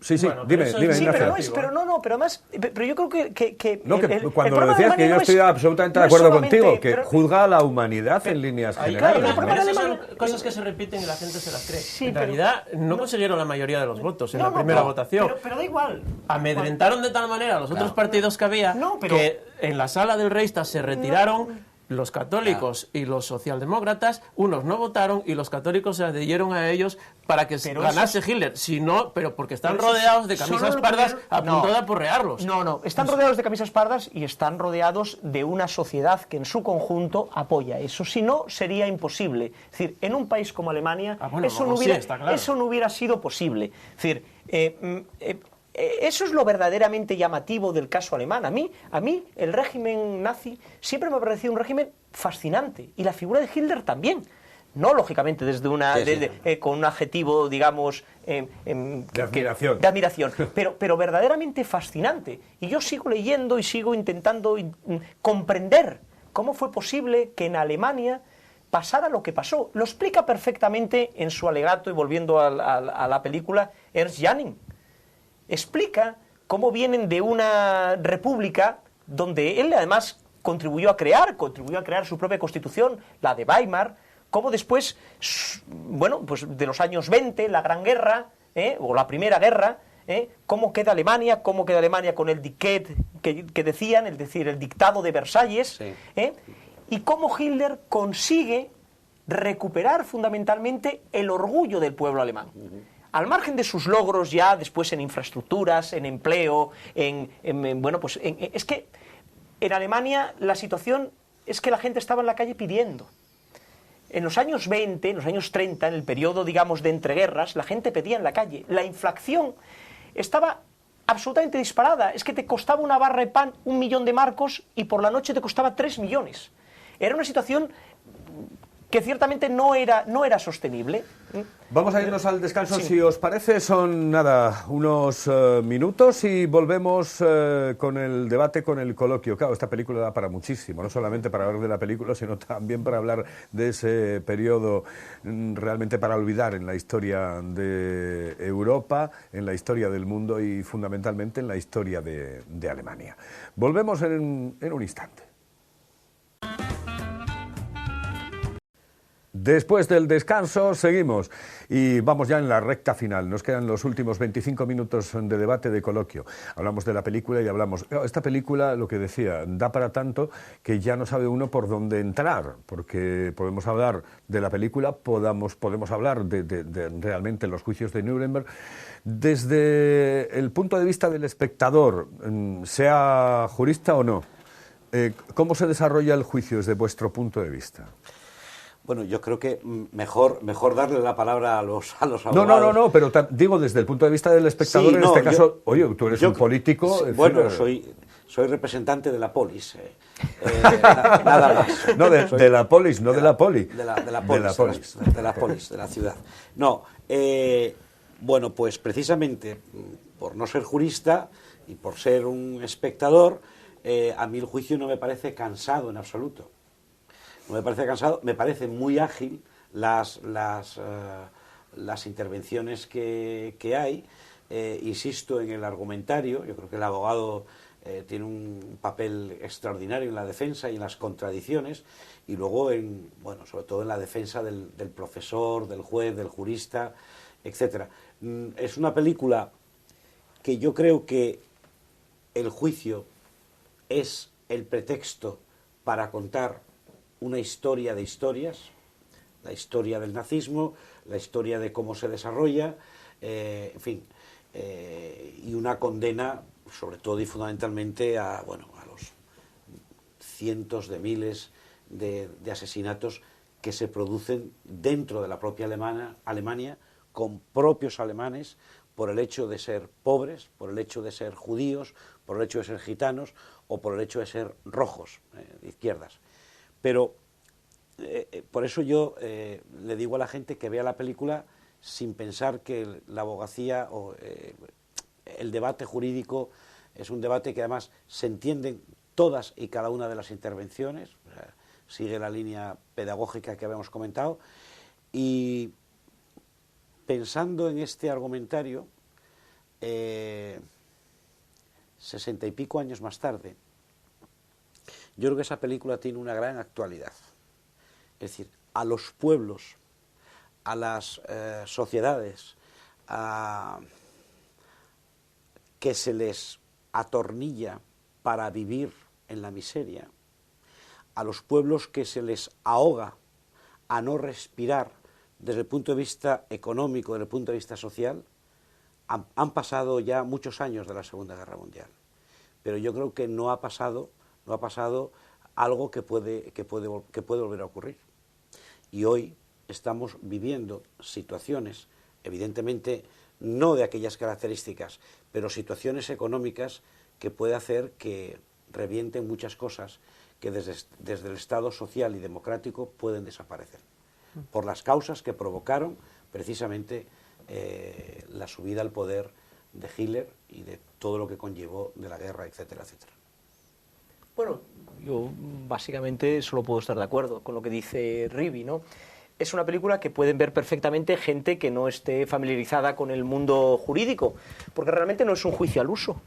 Sí, bueno, dime, Sí, Ignacio. pero yo creo que No, que el cuando problema decías de que yo Alemania estoy no es- absolutamente no de es acuerdo solamente- contigo, que pero- juzga a la humanidad en líneas Ahí, generales. claro, ¿no? pero esas Alemania- son cosas que se repiten y la gente se las cree. Sí, en pero- realidad no consiguieron la mayoría de los votos en No, la no, primera pero- votación. pero da igual. Amedrentaron de tal manera a los otros partidos que había, No, pero- que en la sala del Reichstag se retiraron los católicos y los socialdemócratas, unos no votaron y los católicos se adhirieron a ellos para que Pero ganase Hitler. Si no, pero porque están Pero eso rodeados de solo camisas lo pardas pudieron- a punto No. de aporrearlos. No, están rodeados de camisas pardas y están rodeados de una sociedad que en su conjunto apoya eso. Si no, sería imposible. Es decir, en un país como Alemania, bueno, eso, luego no hubiera, sí, está claro. eso no hubiera sido posible. Es decir, eso es lo verdaderamente llamativo del caso alemán. A mí el régimen nazi siempre me ha parecido un régimen fascinante, y la figura de Hitler también. No, lógicamente, desde con un adjetivo, digamos... De admiración. De admiración, pero verdaderamente fascinante. Y yo sigo leyendo y sigo intentando comprender cómo fue posible que en Alemania pasara lo que pasó. Lo explica perfectamente en su alegato, y volviendo a la película, Ernst Janning. Explica cómo vienen de una república donde él además contribuyó a crear su propia constitución, la de Weimar, cómo después, bueno, pues de los años 20, la Gran Guerra, o la Primera Guerra, cómo queda Alemania con el Diktat que decían, es decir, el dictado de Versalles, Sí. Y cómo Hitler consigue recuperar fundamentalmente el orgullo del pueblo alemán. Al margen de sus logros ya después en infraestructuras, en empleo, es que en Alemania la situación es que la gente estaba en la calle pidiendo. En los años 20, en los años 30, en el periodo, digamos, de entreguerras, la gente pedía en la calle. La inflación estaba absolutamente disparada. Es que te costaba una barra de pan 1 millón de marcos y por la noche te costaba 3 millones. Era una situación que ciertamente no era sostenible. Vamos a irnos al descanso, Sí. si os parece. Son, nada, unos minutos y volvemos con el debate, con el coloquio. Claro, esta película da para muchísimo, no solamente para hablar de la película, sino también para hablar de ese periodo realmente para olvidar en la historia de Europa, en la historia del mundo y fundamentalmente en la historia de Alemania. Volvemos en un instante. Después del descanso seguimos y vamos ya en la recta final. Nos quedan los últimos 25 minutos de debate, de coloquio. Hablamos de la película y hablamos... Esta película, lo que decía, da para tanto que ya no sabe uno por dónde entrar, porque podemos hablar de la película, podemos hablar de realmente los juicios de Nuremberg, desde el punto de vista del espectador, sea jurista o no. ¿Cómo se desarrolla el juicio desde vuestro punto de vista? Bueno, yo creo que mejor darle la palabra a los abogados. No, pero digo desde el punto de vista del espectador, Sí, en este caso, oye, tú eres un político... Sí, en fin, bueno, soy representante de la polis, nada más. No, de la polis, no de la poli. De la polis, de la ciudad. No, bueno, pues precisamente por no ser jurista y por ser un espectador, a mí el juicio no me parece cansado en absoluto. No me parece cansado, me parece muy ágil las intervenciones que hay. Insisto en el argumentario, yo creo que el abogado tiene un papel extraordinario en la defensa y en las contradicciones, y luego sobre todo en la defensa del profesor, del juez, del jurista, etcétera. Es una película que yo creo que el juicio es el pretexto para contar una historia de historias, la historia del nazismo, la historia de cómo se desarrolla, en fin, y una condena, sobre todo y fundamentalmente, a los cientos de miles de asesinatos que se producen dentro de la propia Alemania, con propios alemanes, por el hecho de ser pobres, por el hecho de ser judíos, por el hecho de ser gitanos o por el hecho de ser rojos, de izquierdas. Pero por eso yo le digo a la gente que vea la película sin pensar que la abogacía o el debate jurídico es un debate que además se entienden todas y cada una de las intervenciones, o sea, sigue la línea pedagógica que habíamos comentado, y pensando en este argumentario, 60 y pico años más tarde, yo creo que esa película tiene una gran actualidad. Es decir, a los pueblos, a las sociedades que se les atornilla para vivir en la miseria, a los pueblos que se les ahoga a no respirar desde el punto de vista económico, desde el punto de vista social, han pasado ya muchos años de la Segunda Guerra Mundial. Pero yo creo que no ha pasado algo que puede volver a ocurrir. Y hoy estamos viviendo situaciones, evidentemente no de aquellas características, pero situaciones económicas que puede hacer que revienten muchas cosas que desde el Estado social y democrático pueden desaparecer, por las causas que provocaron precisamente la subida al poder de Hitler y de todo lo que conllevó de la guerra, etcétera, etcétera. Bueno, yo básicamente solo puedo estar de acuerdo con lo que dice Rivi, ¿no? Es una película que pueden ver perfectamente gente que no esté familiarizada con el mundo jurídico, porque realmente no es un juicio al uso.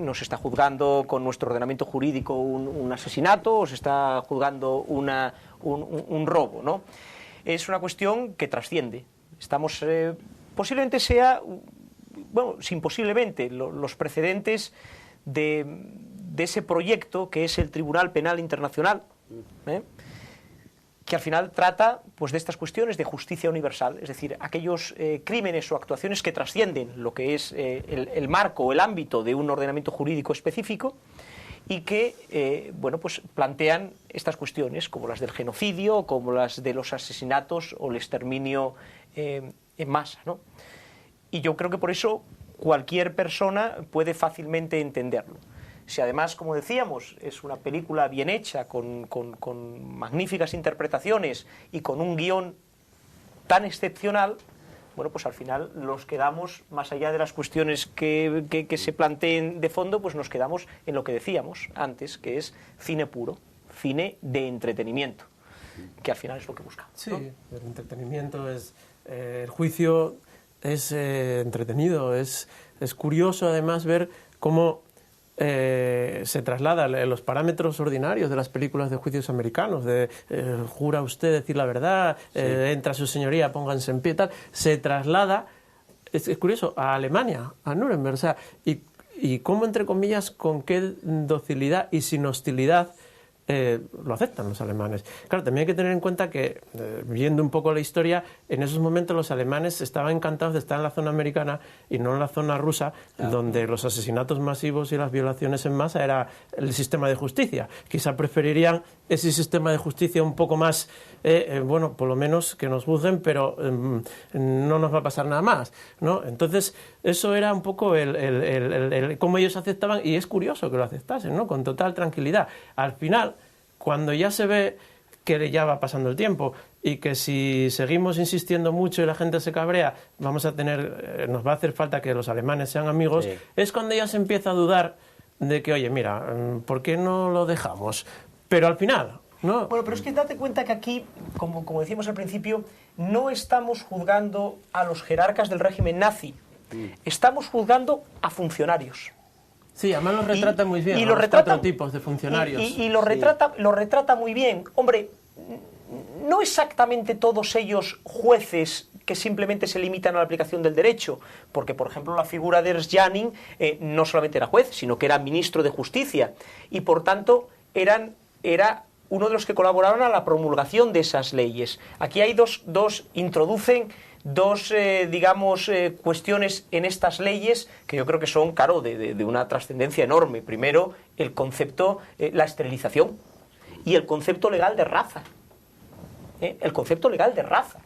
No se está juzgando con nuestro ordenamiento jurídico un asesinato o se está juzgando un robo, ¿no? Es una cuestión que trasciende. Estamos, posiblemente sea, bueno, sin posiblemente, los precedentes de ese proyecto que es el Tribunal Penal Internacional, que al final trata pues de estas cuestiones de justicia universal, es decir, aquellos crímenes o actuaciones que trascienden lo que es el marco o el ámbito de un ordenamiento jurídico específico y que bueno, pues plantean estas cuestiones como las del genocidio, como las de los asesinatos o el exterminio en masa, ¿no? Y yo creo que por eso cualquier persona puede fácilmente entenderlo. si además, como decíamos, es una película bien hecha, con magníficas interpretaciones y con un guión tan excepcional, bueno, pues al final nos quedamos, más allá de las cuestiones que se planteen de fondo, pues nos quedamos en lo que decíamos antes, que es cine puro, cine de entretenimiento, que al final es lo que buscamos, ¿no? Sí, el entretenimiento es... el juicio es entretenido, es curioso además ver cómo se traslada los parámetros ordinarios de las películas de juicios americanos, de jura usted decir la verdad, entra su señoría, pónganse en pie, tal, se traslada, es curioso, a Alemania, a Nuremberg, o sea, y cómo, entre comillas, con qué docilidad y sin hostilidad lo aceptan los alemanes. Claro, también hay que tener en cuenta que, viendo un poco la historia, en esos momentos los alemanes estaban encantados de estar en la zona americana y no en la zona rusa, donde los asesinatos masivos y las violaciones en masa era el sistema de justicia. Quizá preferirían ese sistema de justicia un poco más, bueno, por lo menos que nos juzguen, pero no nos va a pasar nada más, ¿no? Entonces, eso era un poco cómo ellos aceptaban, y es curioso que lo aceptasen, ¿no? Con total tranquilidad. Al final, cuando ya se ve que ya va pasando el tiempo y que si seguimos insistiendo mucho y la gente se cabrea, nos va a hacer falta que los alemanes sean amigos, es cuando ya se empieza a dudar de que, oye, mira, ¿por qué no lo dejamos? Pero al final, ¿no? Bueno, pero es que date cuenta que aquí, como decíamos al principio, no estamos juzgando a los jerarcas del régimen nazi, estamos juzgando a funcionarios. Sí, además lo retrata muy bien, y los retrata, 4 tipos de funcionarios. Y lo retrata muy bien. Hombre, no exactamente todos ellos jueces que simplemente se limitan a la aplicación del derecho, porque, por ejemplo, la figura de Ernst Janning no solamente era juez, sino que era ministro de Justicia, y por tanto era uno de los que colaboraron a la promulgación de esas leyes. Aquí hay introducen dos cuestiones en estas leyes que yo creo que son, claro, de una trascendencia enorme. Primero, el concepto, la esterilización, y el concepto legal de raza. El concepto legal de raza.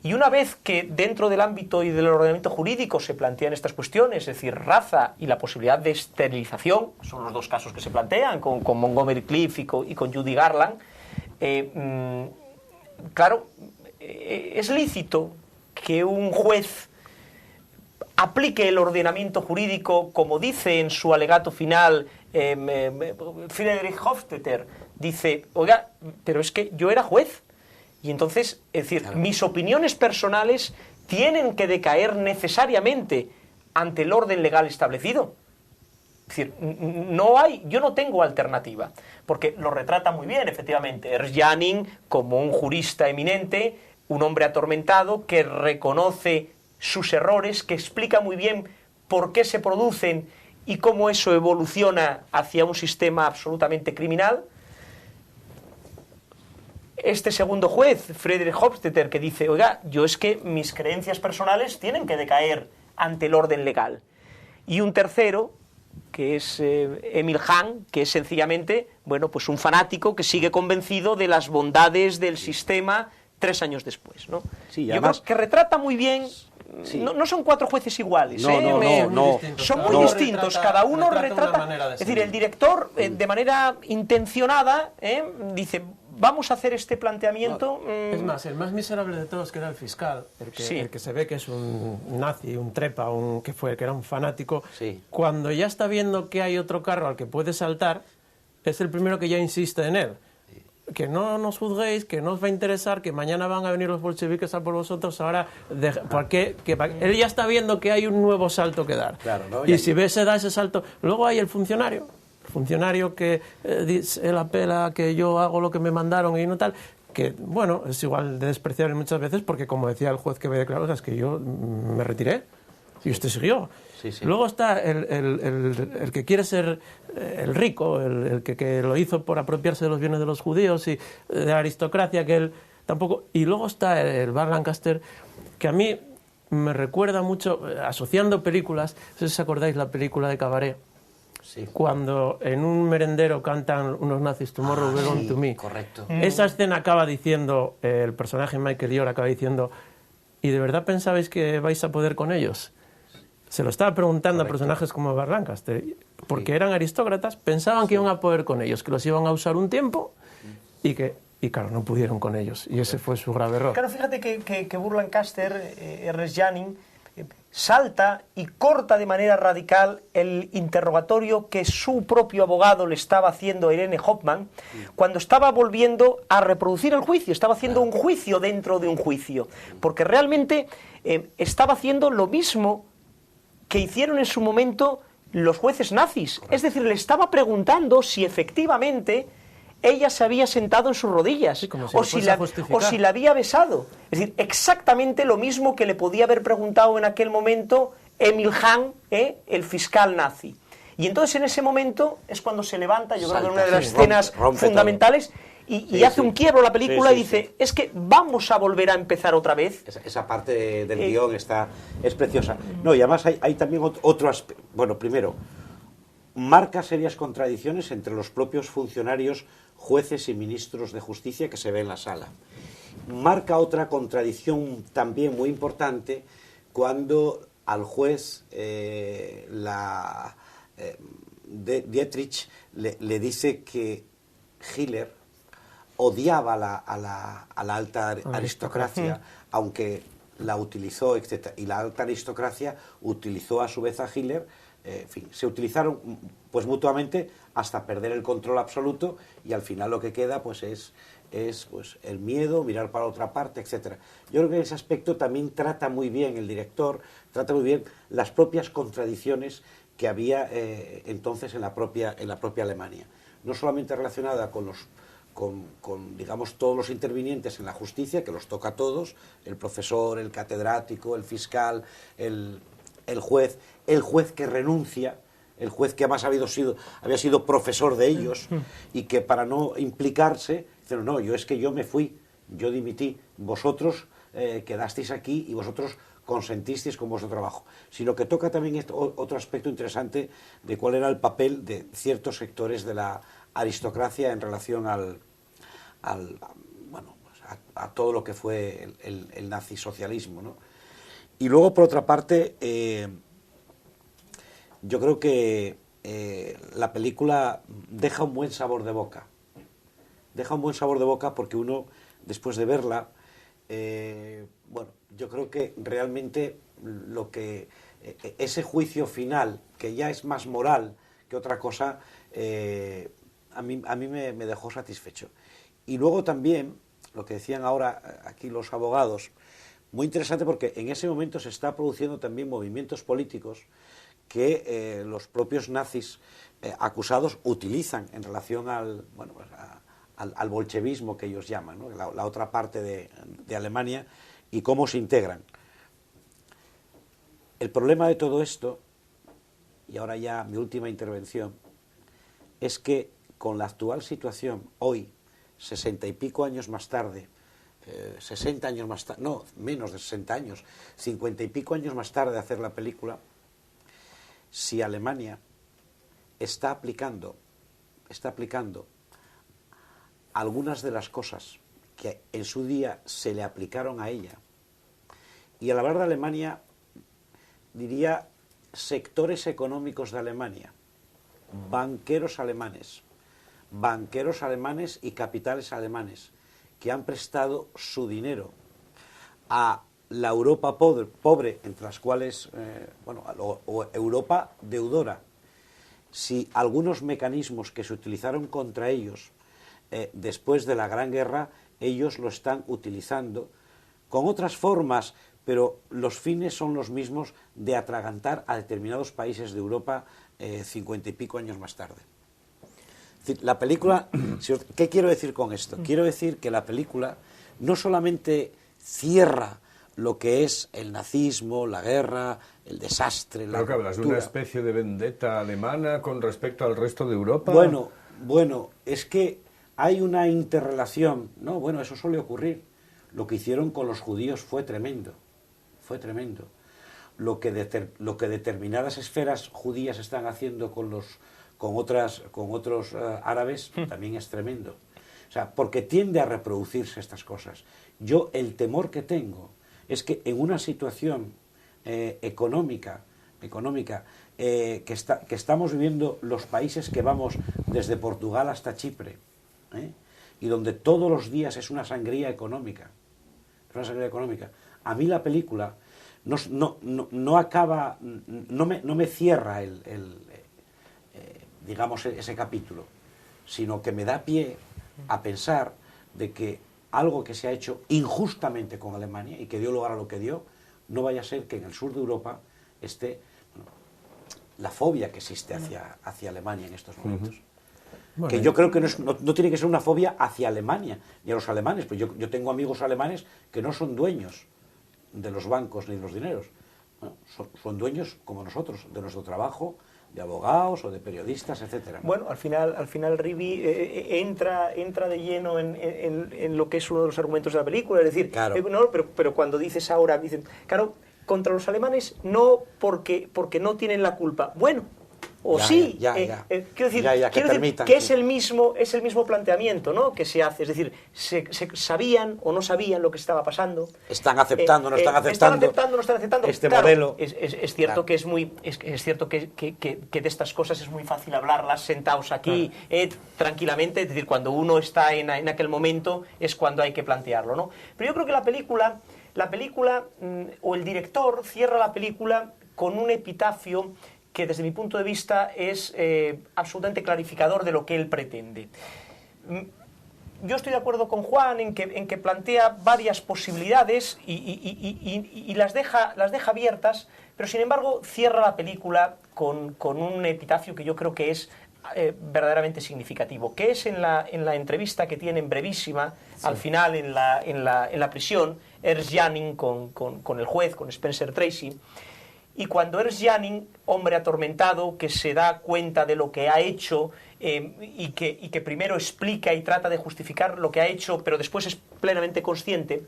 Y una vez que dentro del ámbito y del ordenamiento jurídico se plantean estas cuestiones, es decir, raza y la posibilidad de esterilización, son los dos casos que se plantean con Montgomery Clift y con Judy Garland, claro, es lícito que un juez aplique el ordenamiento jurídico, como dice en su alegato final Friedrich Hofstetter, dice, oiga, pero es que yo era juez. Y entonces, es decir, claro, mis opiniones personales tienen que decaer necesariamente ante el orden legal establecido. Es decir, yo no tengo alternativa, porque lo retrata muy bien, efectivamente, Ernst Janning como un jurista eminente, un hombre atormentado que reconoce sus errores, que explica muy bien por qué se producen y cómo eso evoluciona hacia un sistema absolutamente criminal. Este segundo juez, Friedrich Hofstetter, que dice, oiga, yo es que mis creencias personales tienen que decaer ante el orden legal. Y un tercero, que es Emil Hahn, que es sencillamente, bueno, pues un fanático que sigue convencido de las bondades del sistema 3 años después, ¿no? Sí, yo además, creo que retrata muy bien. Sí. No son 4 jueces iguales, no. Son muy distintos, cada uno retrata. Es decir, el director, de manera intencionada, dice, vamos a hacer este planteamiento. Es más, el más miserable de todos, que era el fiscal, el que se ve que es un nazi, un trepa, que era un fanático, cuando ya está viendo que hay otro carro al que puede saltar, es el primero que ya insiste en él. Que no nos juzguéis, que no os va a interesar, que mañana van a venir los bolcheviques a por vosotros, ahora... él ya está viendo que hay un nuevo salto que dar. Claro, ¿no? Y si se da ese salto... Luego hay el funcionario que él apela que yo hago lo que me mandaron y no tal, que, bueno, es igual de despreciable muchas veces, porque como decía el juez que me declaró, es que yo me retiré y usted siguió. Sí. Luego está el que quiere ser el rico, el que lo hizo por apropiarse de los bienes de los judíos y de la aristocracia, que él tampoco... Y luego está el Burt Lancaster, que a mí me recuerda mucho, asociando películas, no sé si os acordáis la película de Cabaret, cuando en un merendero cantan unos nazis Tomorrow Belong to Me. Correcto. Esa escena acaba diciendo, el personaje Michael York acaba diciendo, ¿y de verdad pensabais que vais a poder con ellos? se lo estaba preguntando a personajes como Lancaster, porque eran aristócratas, pensaban que iban a poder con ellos, que los iban a usar un tiempo y claro, no pudieron con ellos, y ese fue su grave error. Claro, fíjate que Burr Lancaster, Ernest Jannings, salta y corta de manera radical el interrogatorio que su propio abogado le estaba haciendo a Irene Hoffman cuando estaba volviendo a reproducir el juicio, estaba haciendo un juicio dentro de un juicio, porque realmente estaba haciendo lo mismo que hicieron en su momento los jueces nazis. Es decir, le estaba preguntando si efectivamente ella se había sentado en sus rodillas, sí, o si la había besado. Es decir, exactamente lo mismo que le podía haber preguntado en aquel momento Emil Hahn, el fiscal nazi. Y entonces en ese momento es cuando se levanta, yo creo que en una de las escenas fundamentales, y hace un quiebro la película y dice, es que vamos a volver a empezar otra vez. Esa parte del guión es preciosa. No, y además hay también otro aspecto. Bueno, primero, marca serias contradicciones entre los propios funcionarios, jueces y ministros de justicia que se ve en la sala. Marca otra contradicción también muy importante cuando al juez Dietrich le dice que Hitler odiaba a la alta aristocracia, aunque la utilizó, etc. Y la alta aristocracia utilizó a su vez a Hitler. En fin, se utilizaron pues mutuamente hasta perder el control absoluto, y al final lo que queda pues es pues el miedo, mirar para otra parte, etcétera. Yo creo que en ese aspecto también trata muy bien el director, trata muy bien las propias contradicciones que había entonces en la propia Alemania, no solamente relacionada con digamos todos los intervinientes en la justicia, que los toca a todos, el profesor, el catedrático, el fiscal, el juez que renuncia, el juez que además había sido profesor de ellos y que para no implicarse, dice, no, yo me fui, yo dimití, vosotros quedasteis aquí y vosotros consentisteis con vuestro trabajo. Sino que toca también otro aspecto interesante de cuál era el papel de ciertos sectores de la aristocracia en relación a todo lo que fue el nazisocialismo, ¿no? Y luego, por otra parte, yo creo que la película deja un buen sabor de boca. Deja un buen sabor de boca porque uno, después de verla, yo creo que realmente ese juicio final, que ya es más moral que otra cosa, a mí me dejó satisfecho. Y luego también, lo que decían ahora aquí los abogados, muy interesante porque en ese momento se está produciendo también movimientos políticos que los propios nazis acusados utilizan en relación al bolchevismo que ellos llaman, ¿no? la otra parte de Alemania, y cómo se integran. El problema de todo esto, y ahora ya mi última intervención, es que con la actual situación, hoy, 60 y pico años más tarde, 60 años más tarde, no, menos de 60 años, 50 y pico años más tarde de hacer la película, si Alemania está aplicando algunas de las cosas que en su día se le aplicaron a ella, y al hablar de Alemania diría sectores económicos de Alemania, banqueros alemanes y capitales alemanes que han prestado su dinero a la Europa pobre, entre las cuales, o Europa deudora. Si algunos mecanismos que se utilizaron contra ellos después de la Gran Guerra, ellos lo están utilizando con otras formas, pero los fines son los mismos, de atragantar a determinados países de Europa 50 y pico años más tarde. La película, ¿qué quiero decir con esto? Quiero decir que la película no solamente cierra lo que es el nazismo, la guerra, el desastre, la Creo que hablas de una especie de vendetta alemana con respecto al resto de Europa. Bueno, es que hay una interrelación, ¿no? Bueno, eso suele ocurrir. Lo que hicieron con los judíos fue tremendo. Lo que determinadas esferas judías están haciendo con otros árabes también es tremendo. O sea, porque tiende a reproducirse estas cosas. Yo el temor que tengo es que en una situación económica económica, que estamos viviendo los países que vamos desde Portugal hasta Chipre, y donde todos los días es una sangría económica. Es una sangría económica. A mí la película no acaba, no me cierra digamos, ese capítulo, sino que me da pie a pensar de que algo que se ha hecho injustamente con Alemania y que dio lugar a lo que dio, no vaya a ser que en el sur de Europa esté la fobia que existe hacia Alemania en estos momentos. Bueno, que yo creo que no tiene que ser una fobia hacia Alemania, ni a los alemanes, pues yo tengo amigos alemanes que no son dueños de los bancos ni de los dineros, bueno, son dueños como nosotros, de nuestro trabajo, de abogados o de periodistas, etcétera, ¿no? Bueno, al final Rivi entra de lleno en lo que es uno de los argumentos de la película, es decir, claro. No, pero cuando dices ahora, dicen, claro, contra los alemanes no porque no tienen la culpa. Bueno, o sí, quiero decir que es el mismo planteamiento, ¿no?, que se hace, es decir, se sabían o no sabían lo que estaba pasando. Están aceptando, no están aceptando. No están aceptando. Este claro, modelo. Es cierto que es cierto que de estas cosas es muy fácil hablarlas sentados aquí, tranquilamente, es decir, cuando uno está en aquel momento es cuando hay que plantearlo, ¿no? Pero yo creo que la película o el director cierra la película con un epitafio que desde mi punto de vista es absolutamente clarificador de lo que él pretende. Yo estoy de acuerdo con Juan en que plantea varias posibilidades y las deja abiertas, pero sin embargo cierra la película con un epitafio que yo creo que es verdaderamente significativo, que es en la entrevista que tienen brevísima, sí, al final en la prisión, Ernst Janning con el juez, con Spencer Tracy. Y cuando Ernst Janning, hombre atormentado, que se da cuenta de lo que ha hecho y que primero explica y trata de justificar lo que ha hecho, pero después es plenamente consciente,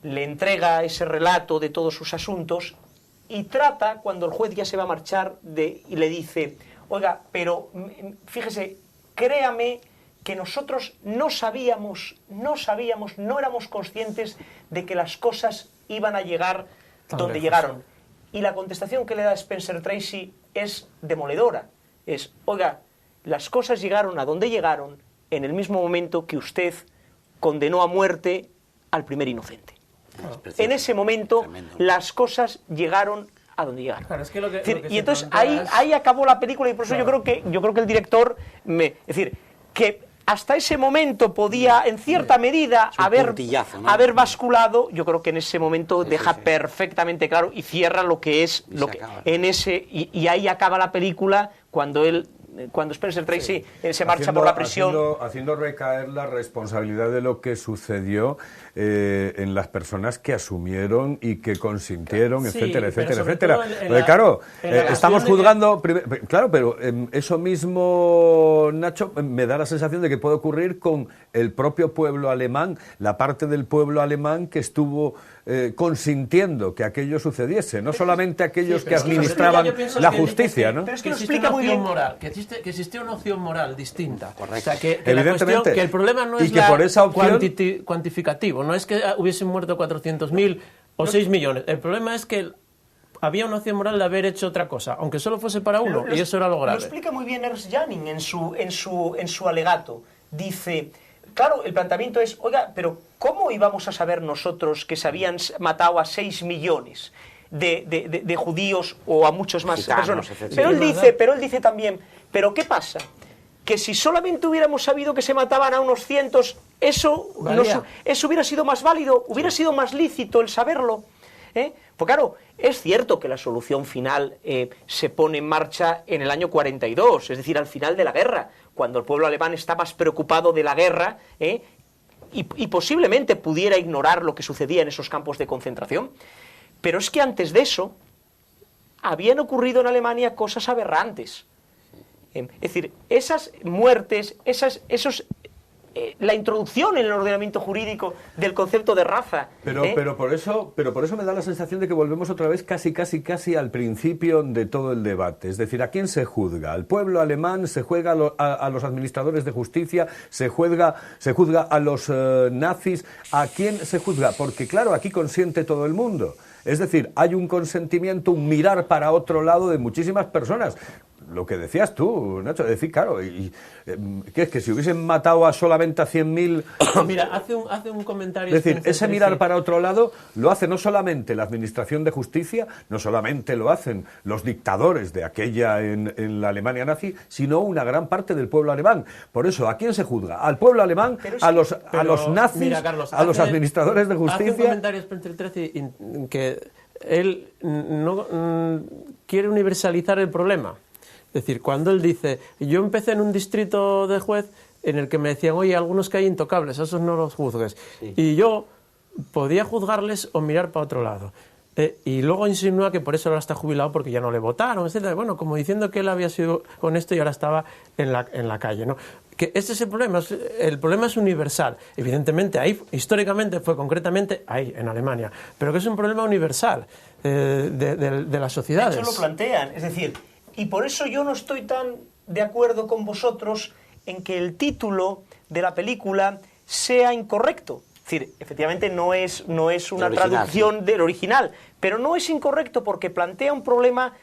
le entrega ese relato de todos sus asuntos y trata, cuando el juez ya se va a marchar, y le dice, oiga, pero fíjese, créame que nosotros no éramos conscientes de que las cosas iban a llegar donde llegaron. Y la contestación que le da Spencer Tracy es demoledora. Es, oiga, las cosas llegaron a donde llegaron en el mismo momento que usted condenó a muerte al primer inocente. En ese momento, tremendo, las cosas llegaron a donde llegaron. Claro, es que y entonces ahí acabó la película y por eso claro, yo creo que el director, es decir, que hasta ese momento podía, en cierta medida, haber basculado. Yo creo que en ese momento deja perfectamente claro y cierra lo que es y ahí acaba la película cuando Spencer Tracy se marcha por la prisión. Haciendo recaer la responsabilidad de lo que sucedió en las personas que asumieron y que consintieron, sí, etcétera. Claro, estamos juzgando... Claro, pero eso mismo, Nacho, me da la sensación de que puede ocurrir con el propio pueblo alemán, la parte del pueblo alemán que estuvo consintiendo que aquello sucediese, no solamente aquellos que administraban la justicia, ¿no? Pero es que lo explica muy bien. Que existía una opción moral distinta. Correcto. O sea, que el problema no es cuantificativo, no es que hubiesen muerto 400.000 o 6 millones. El problema es que había una opción moral de haber hecho otra cosa, aunque solo fuese para uno, y eso era lo grave. Lo explica muy bien Ernst Janning en su alegato. Dice, claro, el planteamiento es, oiga, pero ¿cómo íbamos a saber nosotros que se habían matado a 6 millones de judíos o a muchos más personas? Pero él dice también, ¿pero qué pasa? Que si solamente hubiéramos sabido que se mataban a unos cientos, eso hubiera sido más válido, hubiera sido más lícito el saberlo. Pues claro, es cierto que la solución final se pone en marcha en el año 42, es decir, al final de la guerra, cuando el pueblo alemán está más preocupado de la guerra y posiblemente pudiera ignorar lo que sucedía en esos campos de concentración. Pero es que antes de eso habían ocurrido en Alemania cosas aberrantes. Es decir, esas muertes, esos la introducción en el ordenamiento jurídico del concepto de raza. Pero por eso me da la sensación de que volvemos otra vez casi al principio de todo el debate. Es decir, ¿a quién se juzga? ¿Al pueblo alemán? ¿Se juega a los administradores de justicia? ¿Se juzga a los nazis? ¿A quién se juzga? Porque claro, aquí consiente todo el mundo. Es decir, hay un consentimiento, un mirar para otro lado de muchísimas personas. Lo que decías tú, Nacho, es decir, claro, ¿qué es que si hubiesen matado a solamente a 100.000... Mira, hace un comentario... Es decir, ese mirar para otro lado lo hace no solamente la Administración de Justicia, no solamente lo hacen los dictadores de aquella en la Alemania nazi, sino una gran parte del pueblo alemán. Por eso, ¿a quién se juzga? ¿Al pueblo alemán? ¿A los nazis? Mira, Carlos, ¿a los administradores de justicia? Hace un comentario Spencer Tracy que él no quiere universalizar el problema. Es decir, cuando él dice, yo empecé en un distrito de juez en el que me decían, oye, algunos que hay intocables, esos no los juzgues. Sí. Y yo podía juzgarles o mirar para otro lado. Y luego insinúa que por eso ahora está jubilado porque ya no le votaron, etc. Bueno, como diciendo que él había sido honesto y ahora estaba en la calle, ¿no? Que ese es el problema es universal. Evidentemente, ahí históricamente fue concretamente ahí, en Alemania, pero que es un problema universal de las sociedades. De hecho lo plantean, es decir... Y por eso yo no estoy tan de acuerdo con vosotros en que el título de la película sea incorrecto. Es decir, efectivamente no es una traducción del original, pero no es incorrecto porque plantea un problema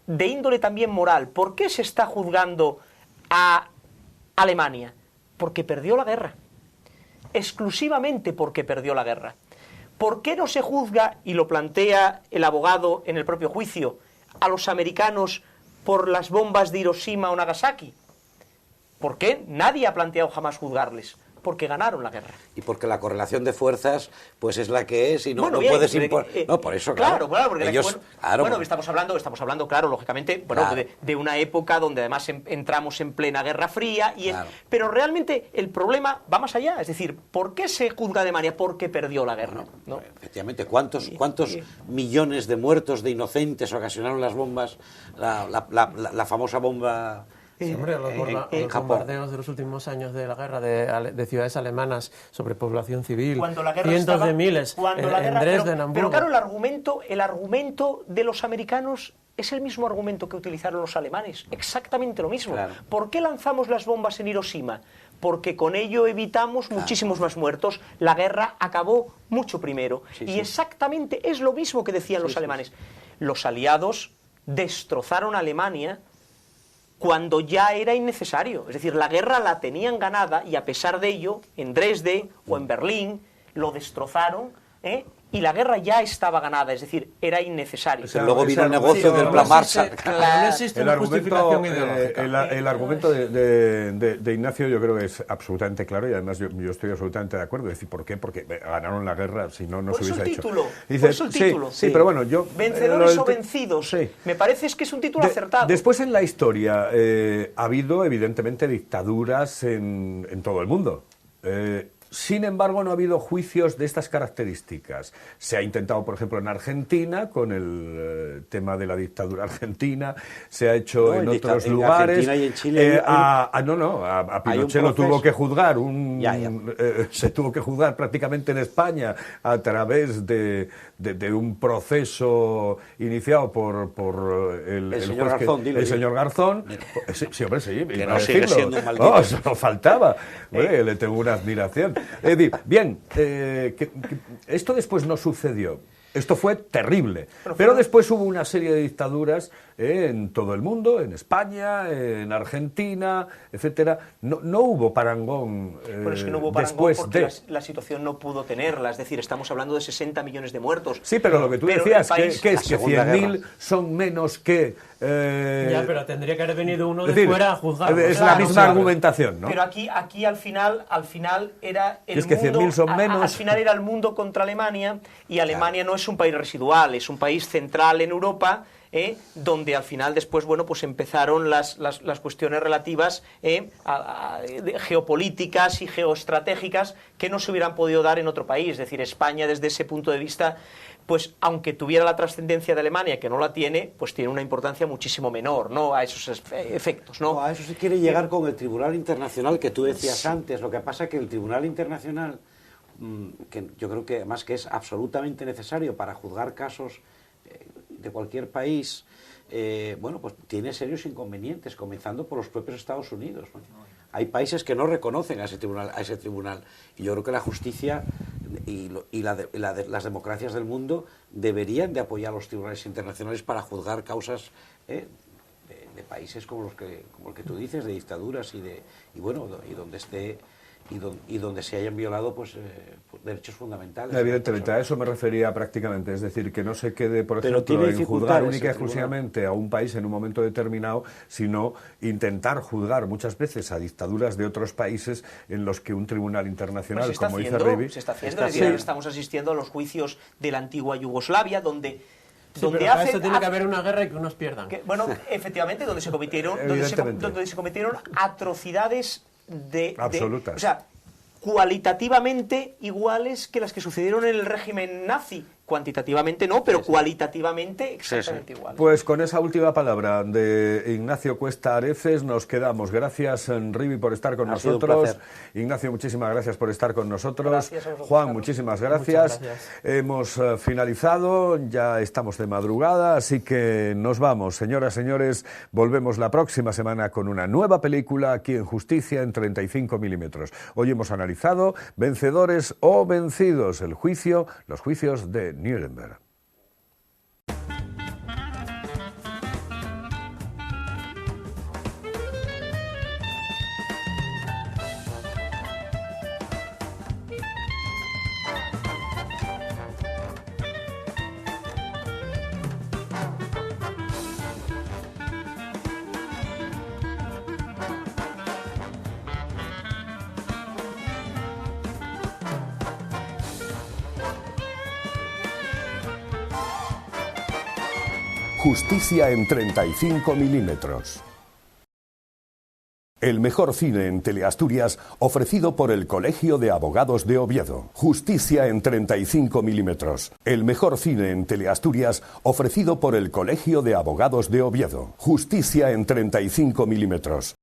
de índole también moral. ¿Por qué se está juzgando a Alemania? Porque perdió la guerra. Exclusivamente porque perdió la guerra. ¿Por qué no se juzga, y lo plantea el abogado en el propio juicio, a los americanos por las bombas de Hiroshima o Nagasaki? ¿Por qué? Nadie ha planteado jamás juzgarles. Porque ganaron la guerra. Y porque la correlación de fuerzas pues es la que es y no puedes imponer. No, por eso, claro, porque ellos, estamos hablando, claro, lógicamente, de una época donde además entramos en plena Guerra Fría, pero realmente el problema va más allá. Es decir, ¿por qué se juzga a Alemania? Porque perdió la guerra. ¿No? Efectivamente, ¿cuántos millones de muertos, de inocentes ocasionaron las bombas, la famosa bomba... Sí, hombre, los bombardeos de los últimos años de la guerra de ciudades alemanas sobre población civil, cientos de miles en Dresden, Hamburgo. Pero claro, el argumento de los americanos es el mismo argumento que utilizaron los alemanes, exactamente lo mismo. Claro. ¿Por qué lanzamos las bombas en Hiroshima? Porque con ello evitamos muchísimos más muertos. La guerra acabó mucho primero. Y exactamente es lo mismo que decían los alemanes. Los aliados destrozaron a Alemania cuando ya era innecesario. Es decir, la guerra la tenían ganada y a pesar de ello, en Dresde o en Berlín, lo destrozaron, y la guerra ya estaba ganada, es decir, era innecesario. Luego vino el negocio del plan Marshall. No existe una justificación ideológica. El argumento de Ignacio yo creo que es absolutamente claro y además yo estoy absolutamente de acuerdo. Es decir, ¿por qué? Porque ganaron la guerra, si no se hubiese hecho. Por eso el título. Sí, pero bueno, yo... Vencedores o vencidos. Sí. Me parece que es un título acertado. Después en la historia ha habido evidentemente dictaduras en todo el mundo. Sin embargo, no ha habido juicios de estas características. Se ha intentado, por ejemplo, en Argentina, con el tema de la dictadura argentina, se ha hecho en otros lugares. En Argentina y en Chile. A Pinochet lo tuvo que juzgar, se tuvo que juzgar prácticamente en España a través de un proceso iniciado por el señor juez Garzón. El señor Garzón. Sí, hombre, sí. Que no sigue siendo un maldito. Eso no faltaba. Le tengo una admiración. Es decir, bien, esto después no sucedió. Esto fue terrible. Pero después hubo una serie de dictaduras en todo el mundo, en España, en Argentina, etcétera. No hubo parangón Pero es que no hubo parangón porque la situación no pudo tenerla. Es decir, estamos hablando de 60 millones de muertos. Sí, pero lo que tú decías, que es que 100.000 son menos que... Ya, pero tendría que haber venido uno de fuera a juzgar. Es la misma argumentación, ¿no? Pero aquí al final era el es que mundo... 100.000 son menos. Al final era el mundo contra Alemania, y Alemania no es un país residual, es un país central en Europa, donde al final después, bueno, pues empezaron las cuestiones relativas geopolíticas y geoestratégicas que no se hubieran podido dar en otro país. Es decir, España desde ese punto de vista, pues aunque tuviera la trascendencia de Alemania, que no la tiene, pues tiene una importancia muchísimo menor, ¿no?, a esos efectos, ¿no? No, a eso se quiere llegar con el Tribunal Internacional que tú decías antes. Lo que pasa es que el Tribunal Internacional, que yo creo que además que es absolutamente necesario para juzgar casos de cualquier país, bueno, pues tiene serios inconvenientes, comenzando por los propios Estados Unidos, ¿no? Hay países que no reconocen a ese tribunal, y yo creo que la justicia y las democracias del mundo deberían de apoyar a los tribunales internacionales para juzgar causas de países como el que tú dices, de dictaduras y donde se hayan violado pues derechos fundamentales. Evidentemente, a eso me refería prácticamente, es decir, que no se quede, por ejemplo, en juzgar única y exclusivamente a un país en un momento determinado, sino intentar juzgar muchas veces a dictaduras de otros países en los que un tribunal internacional, pues como dice Rivi... Se está haciendo, estamos asistiendo a los juicios de la antigua Yugoslavia, donde... Sí, pero para eso tiene que haber una guerra y que unos pierdan. Bueno, efectivamente, donde se cometieron atrocidades absolutas. O sea, cualitativamente iguales que las que sucedieron en el régimen nazi. Cuantitativamente no, pero cualitativamente exactamente igual. Pues con esa última palabra de Ignacio Cuesta Areces nos quedamos. Gracias, Rivi, por estar con nosotros. Ignacio, muchísimas gracias por estar con nosotros. Gracias a vosotros, Juan, Carlos. muchísimas gracias. Hemos finalizado, ya estamos de madrugada, así que nos vamos. Señoras, señores, volvemos la próxima semana con una nueva película aquí en Justicia en 35 milímetros. Hoy hemos analizado Vencedores o Vencidos, los juicios de Nuremberg. Justicia en 35 milímetros. El mejor cine en Teleasturias ofrecido por el Colegio de Abogados de Oviedo. Justicia en 35 milímetros. El mejor cine en Teleasturias ofrecido por el Colegio de Abogados de Oviedo. Justicia en 35 milímetros.